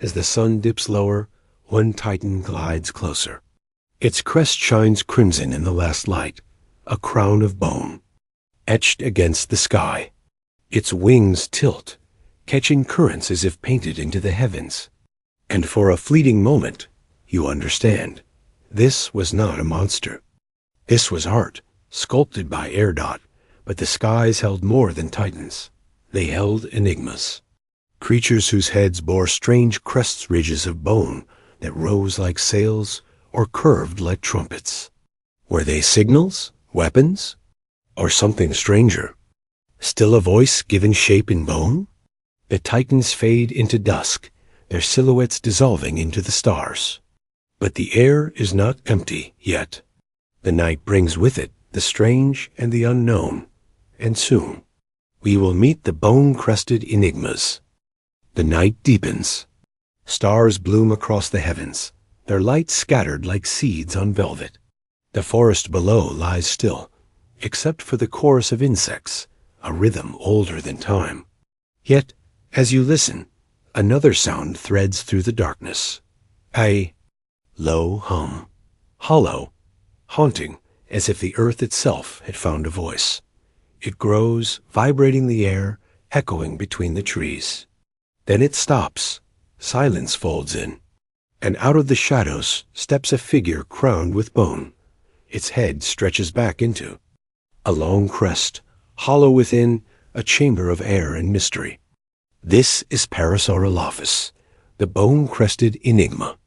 [SPEAKER 1] As the sun dips lower, one titan glides closer. Its crest shines crimson in the last light, a crown of bone, etched against the sky. Its wings tilt, catching currents as if painted into the heavens. And for a fleeting moment, you understand. This was not a monster. This was art, sculpted by Airdot, but the skies held more than titans. They held enigmas. Creatures whose heads bore strange crest ridges of bone that rose like sails or curved like trumpets. Were they signals, weapons, or something stranger? Still a voice given shape in bone? The titans fade into dusk, their silhouettes dissolving into the stars. But the air is not empty yet. The night brings with it the strange and the unknown, and soon we will meet the bone-crested enigmas. The night deepens. Stars bloom across the heavens, their light scattered like seeds on velvet. The forest below lies still, except for the chorus of insects, a rhythm older than time. Yet, as you listen, another sound threads through the darkness. A low hum, hollow, haunting, as if the earth itself had found a voice. It grows, vibrating the air, echoing between the trees. Then it stops. Silence folds in, and out of the shadows steps a figure crowned with bone. Its head stretches back into a long crest, hollow within, a chamber of air and mystery. This is Parasaurolophus, the bone-crested enigma.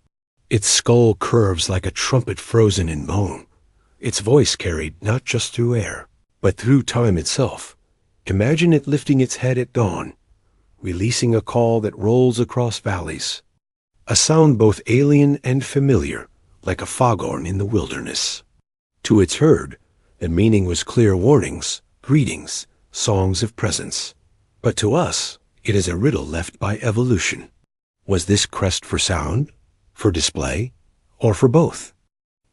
[SPEAKER 1] Its skull curves like a trumpet frozen in bone, its voice carried not just through air, but through time itself. Imagine it lifting its head at dawn, releasing a call that rolls across valleys, a sound both alien and familiar, like a foghorn in the wilderness. To its herd, the meaning was clear warnings, greetings, songs of presence. But to us, it is a riddle left by evolution. Was this crest for sound, for display, or for both?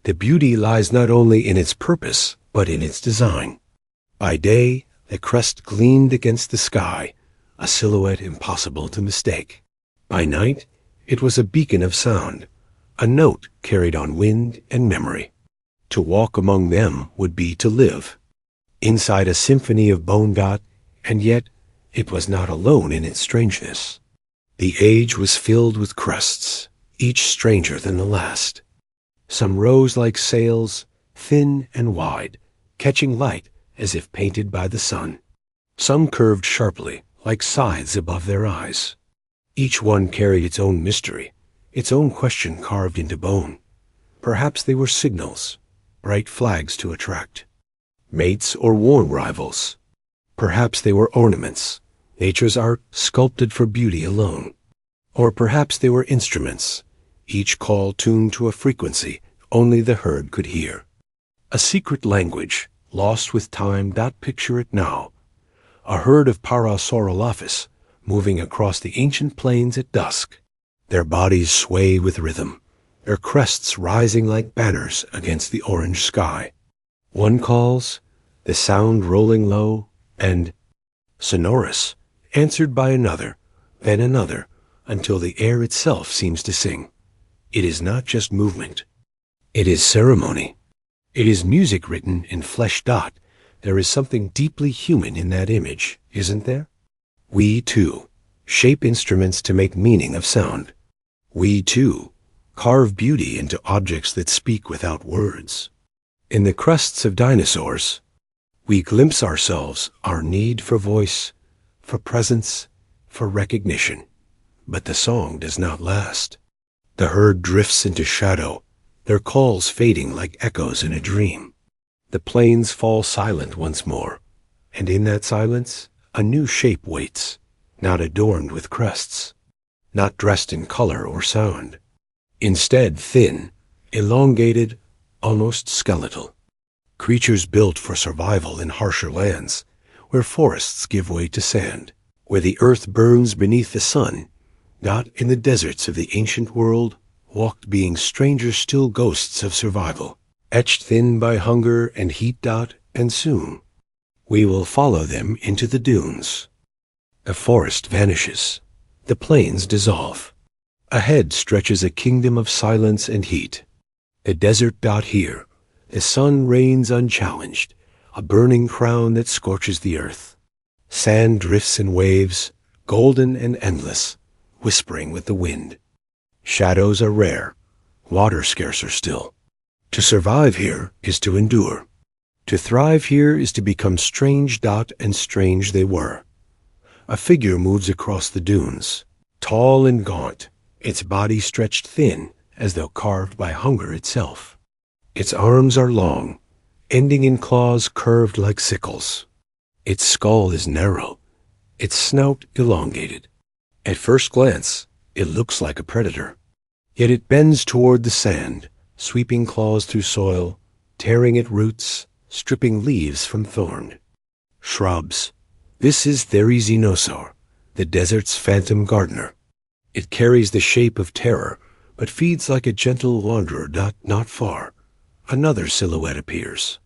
[SPEAKER 1] The beauty lies not only in its purpose, but in its design. By day, the crest gleamed against the sky, a silhouette impossible to mistake. By night, it was a beacon of sound, a note carried on wind and memory. To walk among them would be to live, inside a symphony of bone dot, and yet it was not alone in its strangeness. The age was filled with crests, each stranger than the last. Some rose like sails, thin and wide, catching light as if painted by the sun. Some curved sharply, like scythes above their eyes. Each one carried its own mystery, its own question carved into bone. Perhaps they were signals, bright flags to attract. Mates or war rivals. Perhaps they were ornaments, nature's art sculpted for beauty alone. Or perhaps they were instruments, each call tuned to a frequency only the herd could hear. A secret language, lost with time, picture it now. A herd of Parasaurolophus moving across the ancient plains at dusk. Their bodies sway with rhythm, their crests rising like banners against the orange sky. One calls, the sound rolling low and sonorous, answered by another, then another, until the air itself seems to sing. It is not just movement. It is ceremony. It is music written in flesh dot. There is something deeply human in that image, isn't there? We, too, shape instruments to make meaning of sound. We, too, carve beauty into objects that speak without words. In the crests of dinosaurs, we glimpse ourselves, our need for voice, for presence, for recognition. But the song does not last. The herd drifts into shadow, their calls fading like echoes in a dream. The plains fall silent once more, and in that silence, a new shape waits, not adorned with crests, not dressed in color or sound. Instead, thin, elongated, almost skeletal. Creatures built for survival in harsher lands, where forests give way to sand, where the earth burns beneath the sun. Not in the deserts of the ancient world walked beings stranger still ghosts of survival, etched thin by hunger and heat. And soon we will follow them into the dunes. The forest vanishes. The plains dissolve. Ahead stretches a kingdom of silence and heat. The desert. Here, the sun reigns unchallenged, a burning crown that scorches the earth. Sand drifts in waves, golden and endless, whispering with the wind. Shadows are rare, water scarcer still. To survive here is to endure. To thrive here is to become strange. And strange they were. A figure moves across the dunes, tall and gaunt, its body stretched thin as though carved by hunger itself. Its arms are long, ending in claws curved like sickles. Its skull is narrow, its snout elongated. At first glance, it looks like a predator. Yet it bends toward the sand, sweeping claws through soil, tearing at roots, stripping leaves from thorn. Shrubs. This is Dinosaur, the desert's phantom gardener. It carries the shape of terror, but feeds like a gentle wanderer. Not far, another silhouette appears.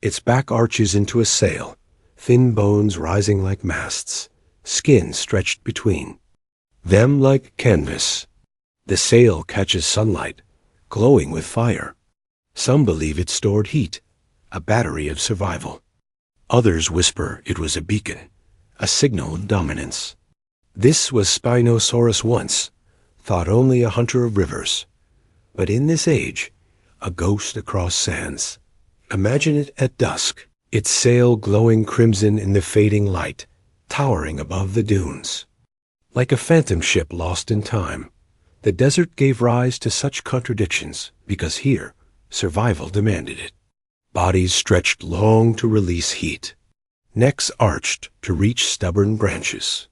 [SPEAKER 1] Its back arches into a sail, thin bones rising like masts, skin stretched between. Them like canvas. The sail catches sunlight, glowing with fire. Some believe it stored heat, a battery of survival. Others whisper it was a beacon, a signal of dominance. This was Spinosaurus once, thought only a hunter of rivers. But in this age, a ghost across sands. Imagine it at dusk, its sail glowing crimson in the fading light, towering above the dunes. Like a phantom ship lost in time, the desert gave rise to such contradictions because here, survival demanded it. Bodies stretched long to release heat. Necks arched to reach stubborn branches.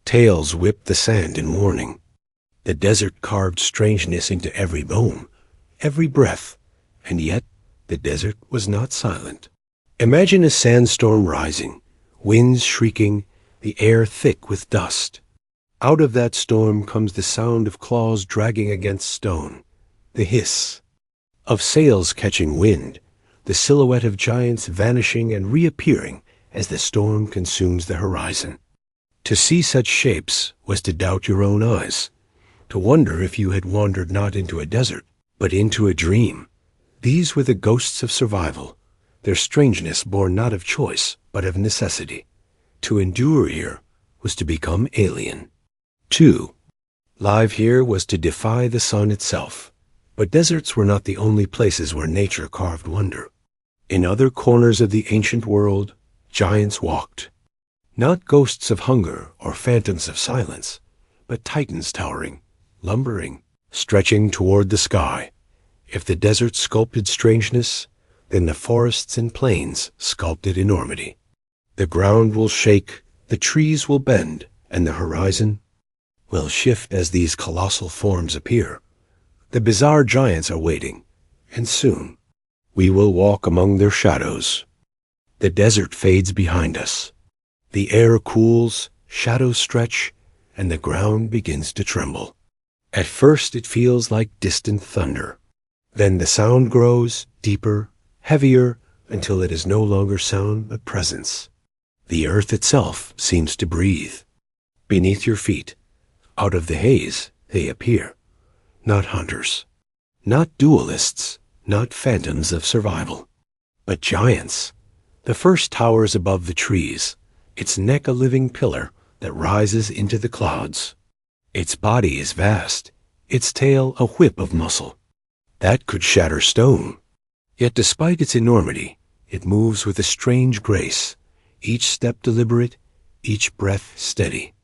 [SPEAKER 1] Tails whipped the sand in warning. The desert carved strangeness into every bone, every breath, and yet the desert was not silent. Imagine a sandstorm rising, winds shrieking, the air thick with dust. Out of that storm comes the sound of claws dragging against stone, the hiss of sails catching wind, the silhouette of giants vanishing and reappearing as the storm consumes the horizon. To see such shapes was to doubt your own eyes, to wonder if you had wandered not into a desert, but into a dream. These were the ghosts of survival, their strangeness born not of choice, but of necessity. To endure here was to become alien. 2. Live here was to defy the sun itself. But deserts were not the only places where nature carved wonder. In other corners of the ancient world, giants walked. Not ghosts of hunger or phantoms of silence, but titans towering, lumbering, stretching toward the sky. If the desert sculpted strangeness, then the forests and plains sculpted enormity. The ground will shake, the trees will bend, and the horizon will shift as these colossal forms appear. The bizarre giants are waiting, and soon we will walk among their shadows. The desert fades behind us. The air cools, shadows stretch, and the ground begins to tremble. At first it feels like distant thunder. Then the sound grows deeper, heavier, until it is no longer sound but presence. The earth itself seems to breathe. Beneath your feet, out of the haze, they appear. Not hunters, not duelists, not phantoms of survival, but giants. The first towers above the trees, its neck a living pillar that rises into the clouds. Its body is vast, its tail a whip of muscle. That could shatter stone. Yet despite its enormity, it moves with a strange grace, each step deliberate, each breath steady.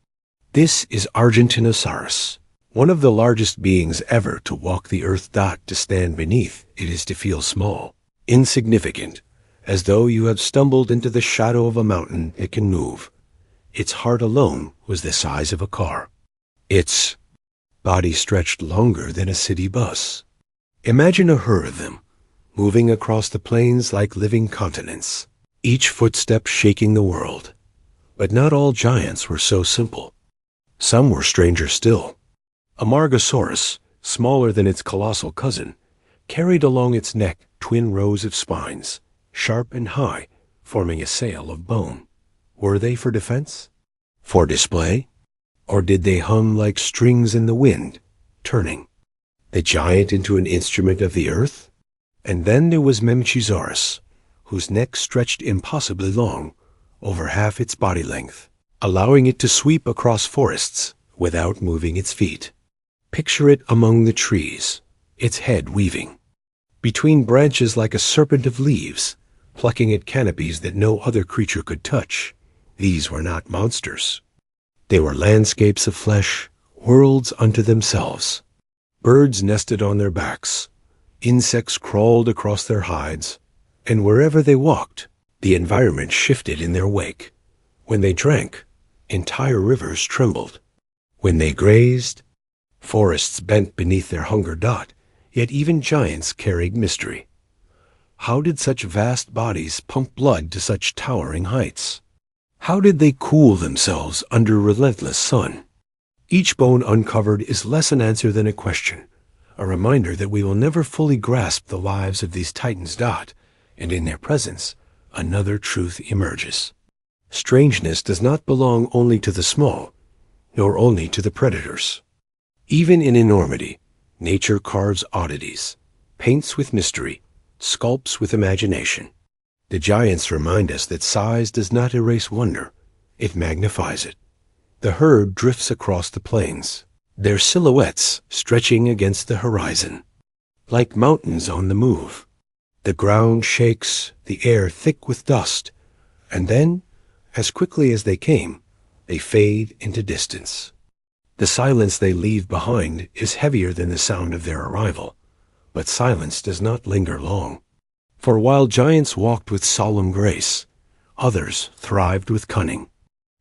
[SPEAKER 1] This is Argentinosaurus, one of the largest beings ever to walk the earth. To stand beneath it is to feel small, insignificant, as though you have stumbled into the shadow of a mountain. It can move. Its heart alone was the size of a car. Its body stretched longer than a city bus. Imagine a herd of them, moving across the plains like living continents, each footstep shaking the world. But not all giants were so simple. Some were stranger still. A Margosaurus, smaller than its colossal cousin, carried along its neck twin rows of spines, sharp and high, forming a sail of bone. Were they for defense? For display? Or did they hum like strings in the wind, turning the giant into an instrument of the earth? And then there was Memphisaurus, whose neck stretched impossibly long, over half its body length, allowing it to sweep across forests without moving its feet. Picture it among the trees, its head weaving. Between branches like a serpent of leaves, plucking at canopies that no other creature could touch. These were not monsters. They were landscapes of flesh, worlds unto themselves. Birds nested on their backs. Insects crawled across their hides. And wherever they walked, the environment shifted in their wake. When they drank, entire rivers trembled. When they grazed, forests bent beneath their hunger. Yet even giants carried mystery. How did such vast bodies pump blood to such towering heights? How did they cool themselves under relentless sun? Each bone uncovered is less an answer than a question, a reminder that we will never fully grasp the lives of these titans. And in their presence, another truth emerges. Strangeness does not belong only to the small, nor only to the predators. Even in enormity, nature carves oddities, paints with mystery, sculpts with imagination. The giants remind us that size does not erase wonder, it magnifies it. The herd drifts across the plains, their silhouettes stretching against the horizon. Like mountains on the move, the ground shakes, the air thick with dust, and then, as quickly as they came, they fade into distance. The silence they leave behind is heavier than the sound of their arrival, but silence does not linger long. For while giants walked with solemn grace, others thrived with cunning.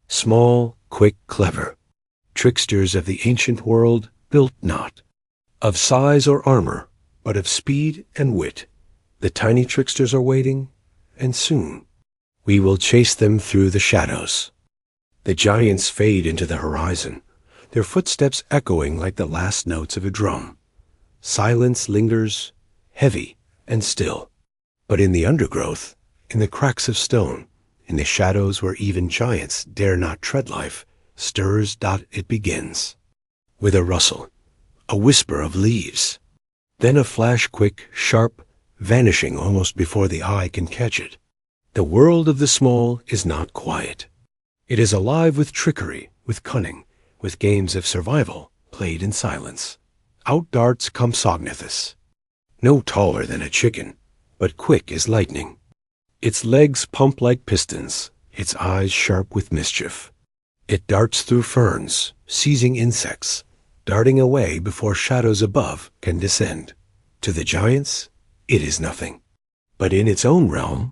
[SPEAKER 1] Small, quick, clever, tricksters of the ancient world built not of size or armor, but of speed and wit. The tiny tricksters are waiting, and soon we will chase them through the shadows. The giants fade into the horizon, their footsteps echoing like the last notes of a drum. Silence lingers, heavy and still. But in the undergrowth, in the cracks of stone, in the shadows where even giants dare not tread life, stirs. It begins. With a rustle, a whisper of leaves. Then a flash quick, sharp, vanishing almost before the eye can catch it. The world of the small is not quiet. It is alive with trickery, with cunning, with games of survival played in silence. Out darts Compsognathus, no taller than a chicken, but quick as lightning. Its legs pump like pistons, its eyes sharp with mischief. It darts through ferns, seizing insects, darting away before shadows above can descend. To the giants, it is nothing. But in its own realm,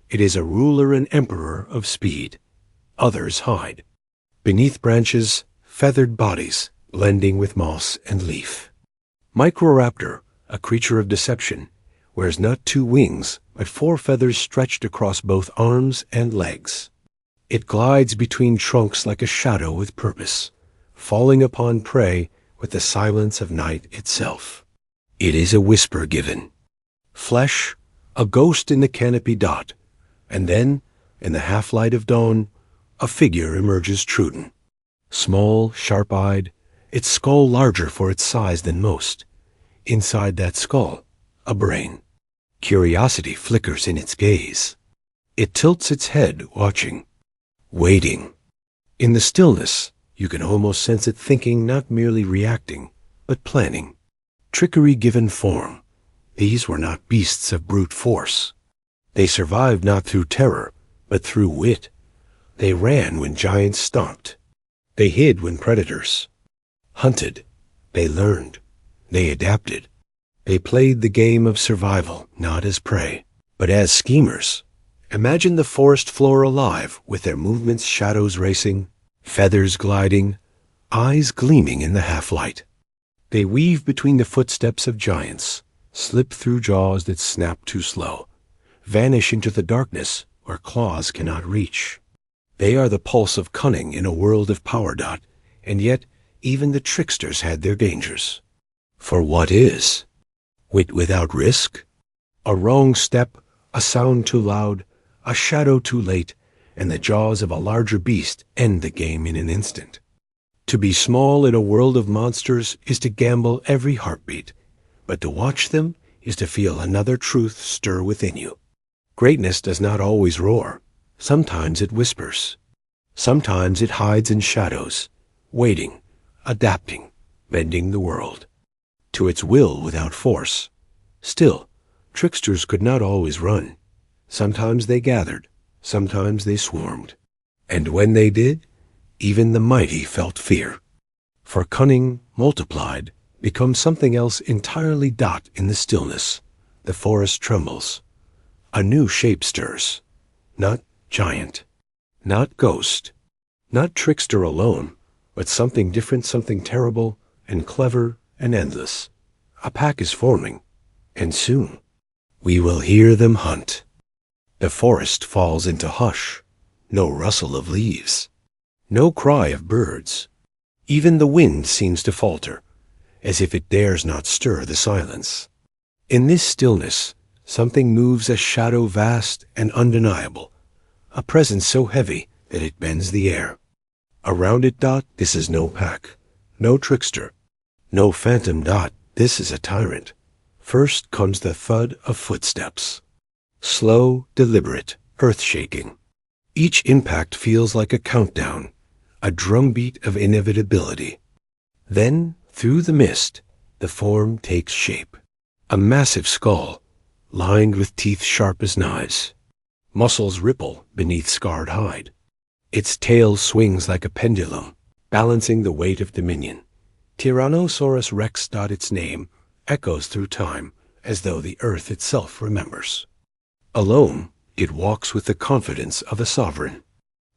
[SPEAKER 1] it is a ruler and emperor of speed. Others hide. Beneath branches, feathered bodies, blending with moss and leaf. Microraptor, a creature of deception, wears not 2 wings, but 4 feathers stretched across both arms and legs. It glides between trunks like a shadow with purpose, falling upon prey with the silence of night itself. It is a whisper given. Flesh, a ghost in the canopy. And then, in the half-light of dawn, a figure emerges truden. Small, sharp-eyed, its skull larger for its size than most. Inside that skull, a brain. Curiosity flickers in its gaze. It tilts its head, watching, waiting. In the stillness, you can almost sense it thinking, not merely reacting, but planning. Trickery given form. These were not beasts of brute force. They survived not through terror, but through wit. They ran when giants stomped. They hid when predators hunted. They learned. They adapted. They played the game of survival, not as prey, but as schemers. Imagine the forest floor alive, with their movements, shadows racing, feathers gliding, eyes gleaming in the half-light. They weave between the footsteps of giants, slip through jaws that snap too slow, vanish into the darkness where claws cannot reach. They are the pulse of cunning in a world of power. And yet, even the tricksters had their dangers. For what is wit without risk? A wrong step, a sound too loud, a shadow too late, and the jaws of a larger beast end the game in an instant. To be small in a world of monsters is to gamble every heartbeat, but to watch them is to feel another truth stir within you. Greatness does not always roar. Sometimes it whispers. Sometimes it hides in shadows, waiting, adapting, bending the world to its will without force. Still, tricksters could not always run. Sometimes they gathered, sometimes they swarmed. And when they did, even the mighty felt fear. For cunning, multiplied, becomes something else entirely. In the stillness, the forest trembles. A new shape stirs. Not giant, not ghost, not trickster alone, but something different, something terrible and clever and endless. A pack is forming, and soon we will hear them hunt. The forest falls into hush. No rustle of leaves, no cry of birds. Even the wind seems to falter, as if it dares not stir the silence. In this stillness, something moves, a shadow vast and undeniable, a presence so heavy that it bends the air. Around it, this is no pack, no trickster, no phantom. This is a tyrant. First comes the thud of footsteps. Slow, deliberate, earth-shaking. Each impact feels like a countdown, a drumbeat of inevitability. Then, through the mist, the form takes shape. A massive skull, lined with teeth sharp as knives. Muscles ripple beneath scarred hide. Its tail swings like a pendulum, balancing the weight of dominion. Tyrannosaurus Rex. Its name echoes through time, as though the earth itself remembers. Alone, it walks with the confidence of a sovereign.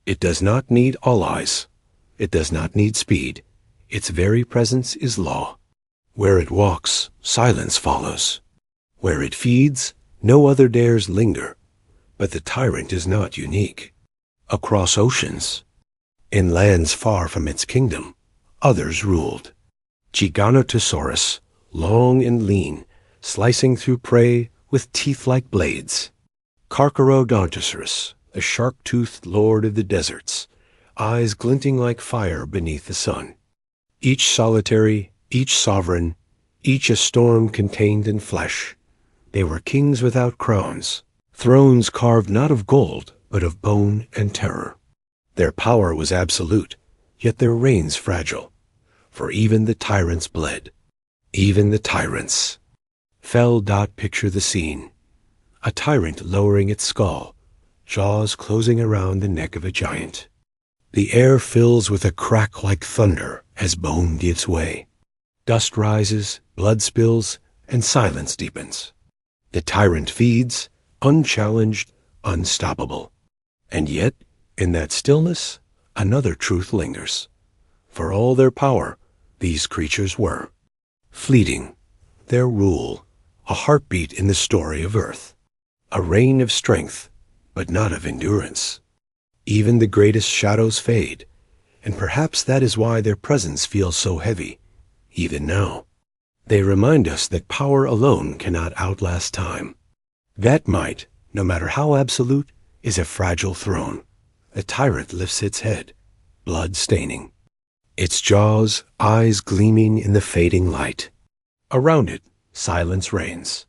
[SPEAKER 1] It does not need all eyes. It does not need speed. Its very presence is law. Where it walks, silence follows. Where it feeds, no other dares linger. But the tyrant is not unique. Across oceans, in lands far from its kingdom, others ruled. Giganotosaurus, long and lean, slicing through prey with teeth like blades. Carcharodontosaurus, the shark-toothed lord of the deserts, eyes glinting like fire beneath the sun. Each solitary, each sovereign, each a storm contained in flesh. They were kings without crowns, thrones carved not of gold, but of bone and terror. Their power was absolute, yet their reigns fragile. For even the tyrants bled. Even the tyrants. Fell. Picture the scene. A tyrant lowering its skull, jaws closing around the neck of a giant. The air fills with a crack like thunder as bone gives way. Dust rises, blood spills, and silence deepens. The tyrant feeds, unchallenged, unstoppable. And yet, in that stillness, another truth lingers. For all their power, these creatures were fleeting. Their rule, a heartbeat in the story of Earth. A reign of strength, but not of endurance. Even the greatest shadows fade, and perhaps that is why their presence feels so heavy, even now. They remind us that power alone cannot outlast time. That might, no matter how absolute, is a fragile throne. The tyrant lifts its head, blood staining. Its jaws, eyes gleaming in the fading light. Around it, silence reigns.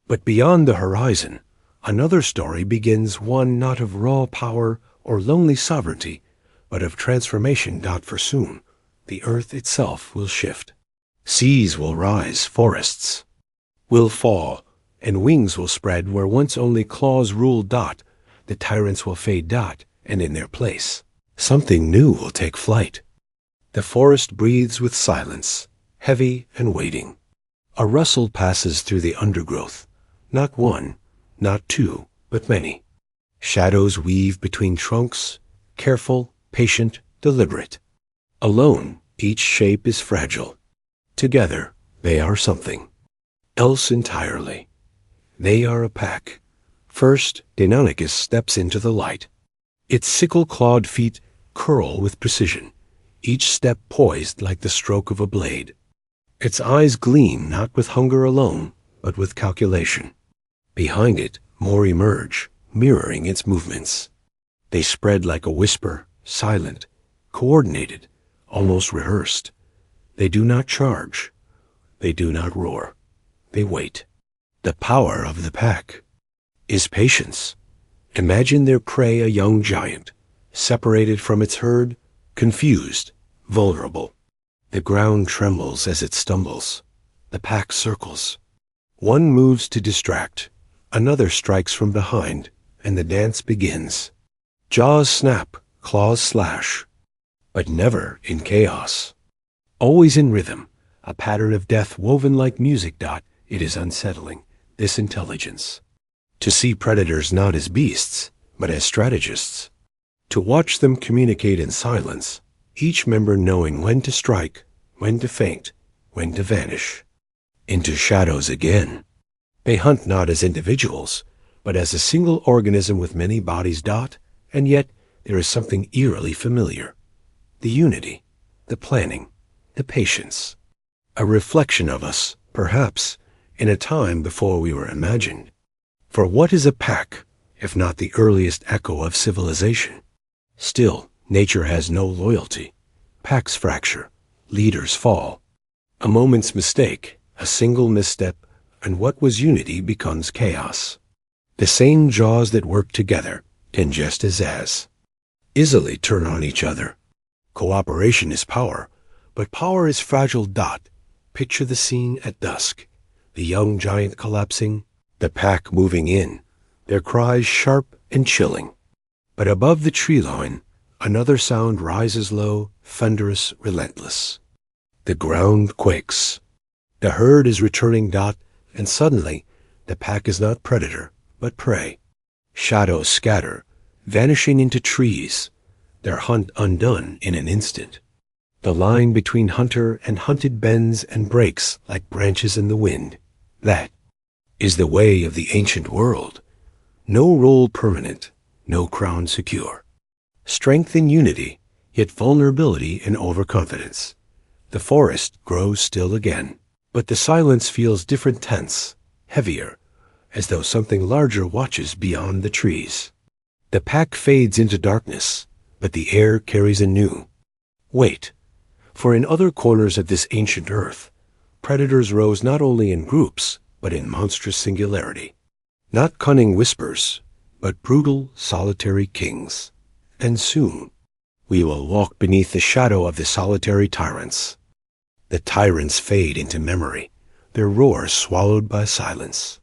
[SPEAKER 1] But beyond the horizon, another story begins, one not of raw power or lonely sovereignty, but of transformation. For soon, the earth itself will shift. Seas will rise, forests will fall, and wings will spread where once only claws ruled. The tyrants will fade. And in their place, something new will take flight. The forest breathes with silence, heavy and waiting. A rustle passes through the undergrowth, not one, not two, but many. Shadows weave between trunks, careful, patient, deliberate. Alone, each shape is fragile. Together, they are something else entirely. They are a pack. First, Deinonychus steps into the light. Its sickle-clawed feet curl with precision, each step poised like the stroke of a blade. Its eyes gleam not with hunger alone, but with calculation. Behind it, more emerge, mirroring its movements. They spread like a whisper, silent, coordinated, almost rehearsed. They do not charge. They do not roar. They wait. The power of the pack is patience. Imagine their prey a young giant, separated from its herd, confused, vulnerable. The ground trembles as it stumbles. The pack circles. One moves to distract. Another strikes from behind, and the dance begins. Jaws snap, claws slash, but never in chaos. Always in rhythm, a pattern of death woven like music. It is unsettling, this intelligence. To see predators not as beasts, but as strategists. To watch them communicate in silence, each member knowing when to strike, when to feint, when to vanish. Into shadows again. They hunt not as individuals, but as a single organism with many bodies. And yet there is something eerily familiar. The unity, the planning, the patience. A reflection of us, perhaps, in a time before we were imagined. For what is a pack, if not the earliest echo of civilization? Still, nature has no loyalty. Packs fracture, leaders fall. A moment's mistake, a single misstep, and what was unity becomes chaos. The same jaws that work together can just as easily turn on each other. Cooperation is power, but power is fragile. Picture the scene at dusk, the young giant collapsing, the pack moving in, their cries sharp and chilling. But above the tree line, another sound rises low, thunderous, relentless. The ground quakes. The herd is returning. And suddenly, the pack is not predator, but prey. Shadows scatter, vanishing into trees, their hunt undone in an instant. The line between hunter and hunted bends and breaks like branches in the wind. That is the way of the ancient world. No role permanent, no crown secure. Strength in unity, yet vulnerability in overconfidence. The forest grows still again, but the silence feels different, tense, heavier, as though something larger watches beyond the trees. The pack fades into darkness, but the air carries a new weight. For in other corners of this ancient earth, predators rose not only in groups, but in monstrous singularity. Not cunning whispers, but brutal, solitary kings. And soon, we will walk beneath the shadow of the solitary tyrants. The tyrants fade into memory, their roar swallowed by silence.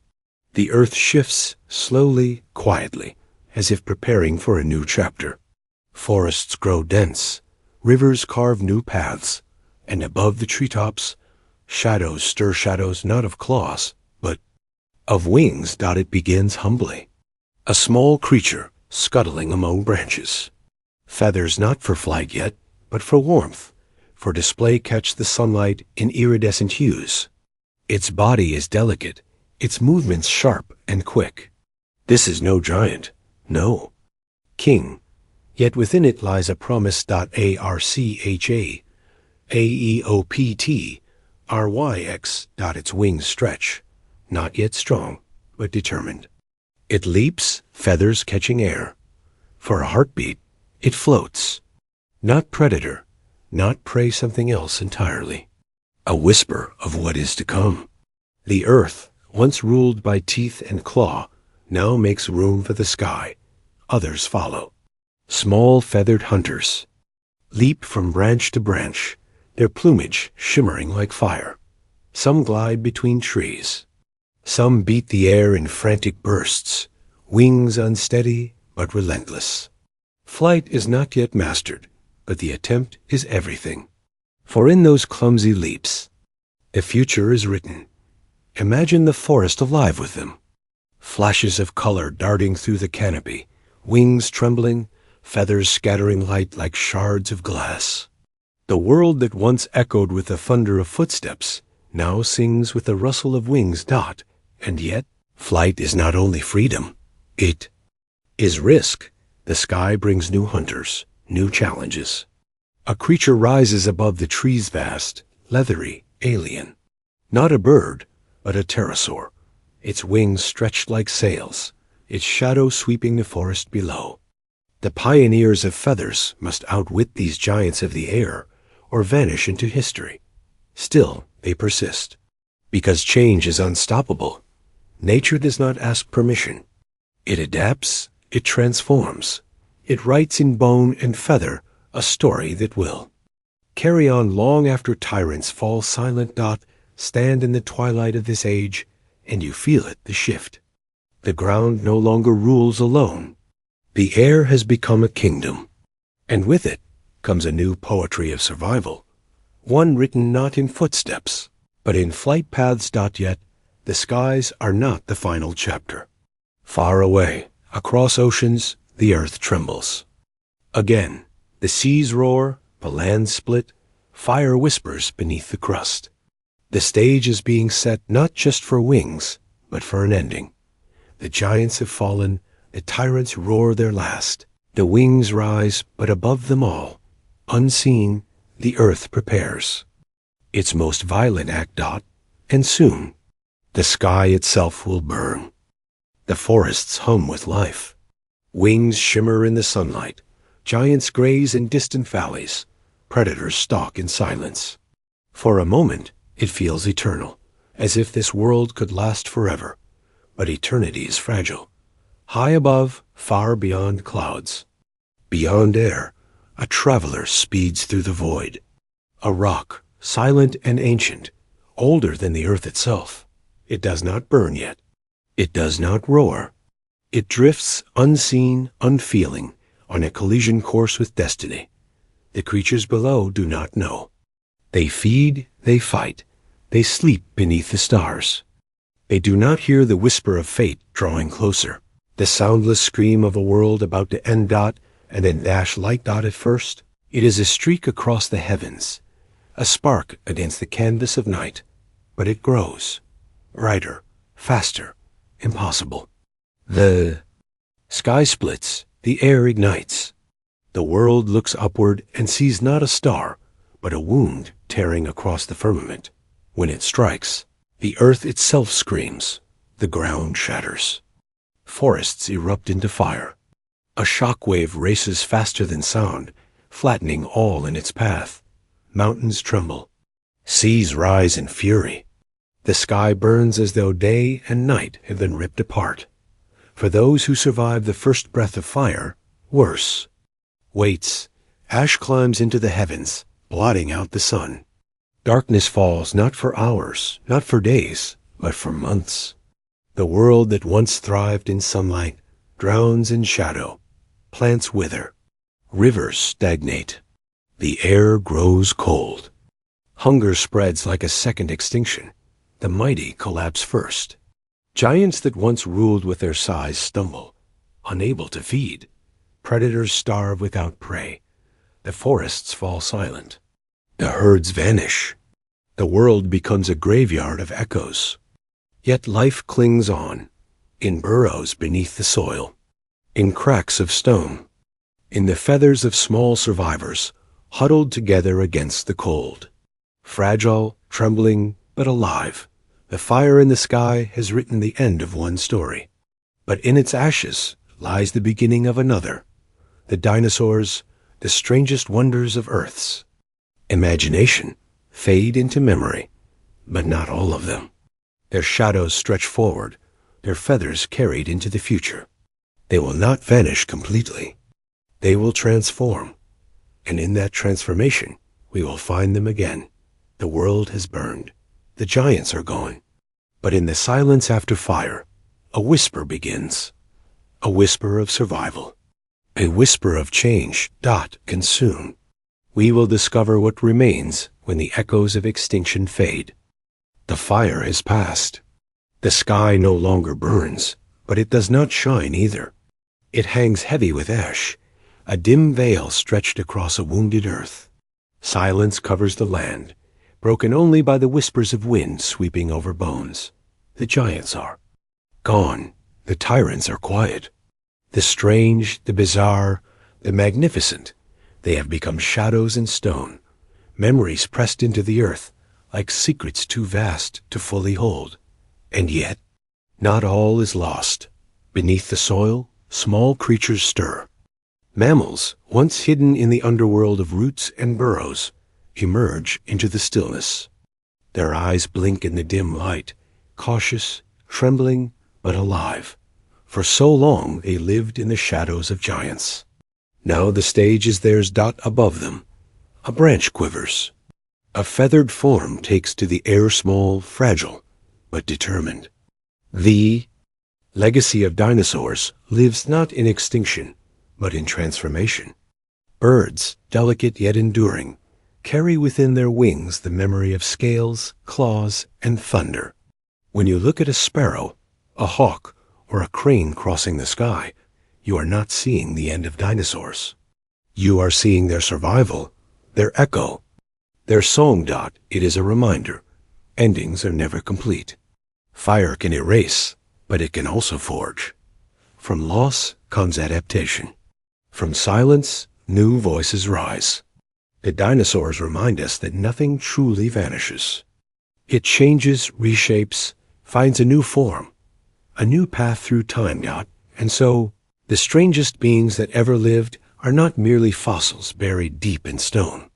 [SPEAKER 1] The earth shifts slowly, quietly, as if preparing for a new chapter. Forests grow dense, rivers carve new paths, and above the treetops, shadows stir shadows not of claws, but of wings. It begins humbly. A small creature scuttling among branches. Feathers not for flight yet, but for warmth, for display catch the sunlight in iridescent hues. Its body is delicate, its movements sharp and quick. This is no giant, no, king, yet within it lies a promise. Archa, aeopt, ryx. Its wings stretch, not yet strong, but determined. It leaps, feathers catching air. For a heartbeat, it floats. Not predator, not prey, something else entirely. A whisper of what is to come. The earth, once ruled by teeth and claw, now makes room for the sky. Others follow. Small feathered hunters leap from branch to branch, their plumage shimmering like fire. Some glide between trees. Some beat the air in frantic bursts, wings unsteady but relentless. Flight is not yet mastered, but the attempt is everything. For in those clumsy leaps, the future is written. Imagine the forest alive with them. Flashes of color darting through the canopy, wings trembling, feathers scattering light like shards of glass. The world that once echoed with the thunder of footsteps now sings with the rustle of wings. And yet, flight is not only freedom, it is risk. The sky brings new hunters, new challenges. A creature rises above the trees vast, leathery, alien. Not a bird, but a pterosaur, its wings stretched like sails, its shadow sweeping the forest below. The pioneers of feathers must outwit these giants of the air, or vanish into history. Still, they persist. Because change is unstoppable, nature does not ask permission. It adapts, it transforms, it writes in bone and feather a story that will carry on long after tyrants fall silent. Stand in the twilight of this age, and you feel it, the shift. The ground no longer rules alone. The air has become a kingdom, and with it comes a new poetry of survival, one written not in footsteps, but in flight paths. Yet the skies are not the final chapter. Far away, across oceans, the earth trembles. Again, the seas roar, the land split, fire whispers beneath the crust. The stage is being set not just for wings, but for an ending. The giants have fallen, the tyrants roar their last. The wings rise, but above them all, unseen, the earth prepares its most violent act. And soon, the sky itself will burn. The forests hum with life. Wings shimmer in the sunlight. Giants graze in distant valleys. Predators stalk in silence. For a moment, it feels eternal, as if this world could last forever. But eternity is fragile. High above, far beyond clouds. Beyond air, a traveler speeds through the void. A rock, silent and ancient, older than the earth itself. It does not burn yet. It does not roar. It drifts unseen, unfeeling, on a collision course with destiny. The creatures below do not know. They feed, they fight, they sleep beneath the stars. They do not hear the whisper of fate drawing closer, the soundless scream of a world about to end. And then dash light. At first, it is a streak across the heavens, a spark against the canvas of night, but it grows, brighter, faster, impossible. The sky splits, the air ignites. The world looks upward and sees not a star, but a wound tearing across the firmament. When it strikes, the earth itself screams, the ground shatters. Forests erupt into fire. A shock wave races faster than sound, flattening all in its path. Mountains tremble. Seas rise in fury. The sky burns as though day and night have been ripped apart. For those who survive the first breath of fire, worse. Waits. Ash climbs into the heavens, blotting out the sun. Darkness falls not for hours, not for days, but for months. The world that once thrived in sunlight drowns in shadow. Plants wither. Rivers stagnate. The air grows cold. Hunger spreads like a second extinction. The mighty collapse first. Giants that once ruled with their size stumble, unable to feed. Predators starve without prey. The forests fall silent. The herds vanish. The world becomes a graveyard of echoes. Yet life clings on, in burrows beneath the soil, in cracks of stone, in the feathers of small survivors, huddled together against the cold. Fragile, trembling, but alive, the fire in the sky has written the end of one story. But in its ashes lies the beginning of another. The dinosaurs, the strangest wonders of Earth's imagination, fade into memory, but not all of them. Their shadows stretch forward, their feathers carried into the future. They will not vanish completely. They will transform, and in that transformation, we will find them again. The world has burned. The giants are gone. But in the silence after fire, a whisper begins. A whisper of survival. A whisper of change. Can soon. We will discover what remains when the echoes of extinction fade. The fire has passed. The sky no longer burns, but it does not shine either. It hangs heavy with ash, a dim veil stretched across a wounded earth. Silence covers the land, broken only by the whispers of wind sweeping over bones. The giants are gone. The tyrants are quiet. The strange, the bizarre, the magnificent, they have become shadows in stone, memories pressed into the earth, like secrets too vast to fully hold. And yet, not all is lost. Beneath the soil, small creatures stir. Mammals, once hidden in the underworld of roots and burrows, emerge into the stillness. Their eyes blink in the dim light, cautious, trembling, but alive. For so long they lived in the shadows of giants. Now the stage is theirs. Above them, A branch quivers. A feathered form takes to the air small, fragile, but determined. The legacy of dinosaurs lives not in extinction, but in transformation. Birds, delicate yet enduring, carry within their wings the memory of scales, claws, and thunder. When you look at a sparrow, a hawk, or a crane crossing the sky, you are not seeing the end of dinosaurs. You are seeing their survival, their echo, their song. It is a reminder. Endings are never complete. Fire can erase, but it can also forge. From loss comes adaptation. From silence, new voices rise. The dinosaurs remind us that nothing truly vanishes. It changes, reshapes, finds a new form, a new path through time. And so, the strangest beings that ever lived are not merely fossils buried deep in stone.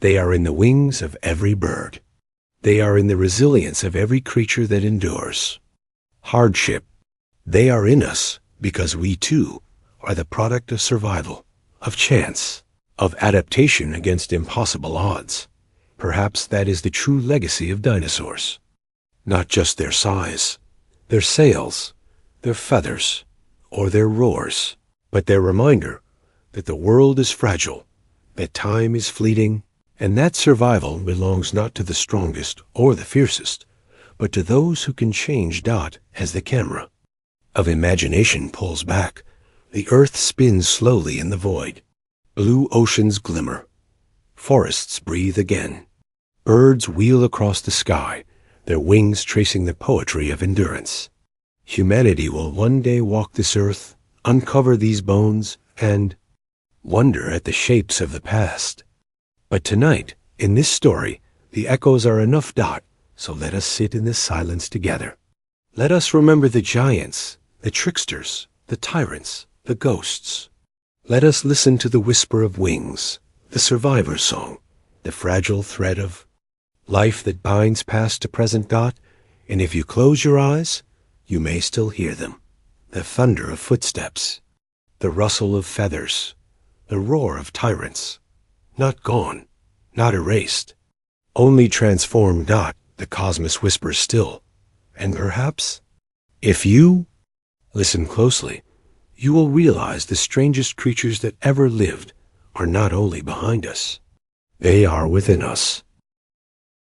[SPEAKER 1] They are in the wings of every bird. They are in the resilience of every creature that endures. Hardship. They are in us because we too are the product of survival, of chance, of adaptation against impossible odds. Perhaps that is the true legacy of dinosaurs. Not just their size, their sails, their feathers, or their roars, but their reminder that the world is fragile, that time is fleeting, and that survival belongs not to the strongest or the fiercest, but to those who can change. As the camera of imagination pulls back, the earth spins slowly in the void. Blue oceans glimmer. Forests breathe again. Birds wheel across the sky, their wings tracing the poetry of endurance. Humanity will one day walk this earth, uncover these bones, and wonder at the shapes of the past. But tonight, in this story, the echoes are enough. So let us sit in this silence together. Let us remember the giants, the tricksters, the tyrants, the ghosts. Let us listen to the whisper of wings, the survivor's song, the fragile thread of life that binds past to present. And if you close your eyes, you may still hear them. The thunder of footsteps, the rustle of feathers, the roar of tyrants. Not gone, not erased, only transformed. The cosmos whispers still. And perhaps, if you listen closely, you will realize the strangest creatures that ever lived are not only behind us. They are within us.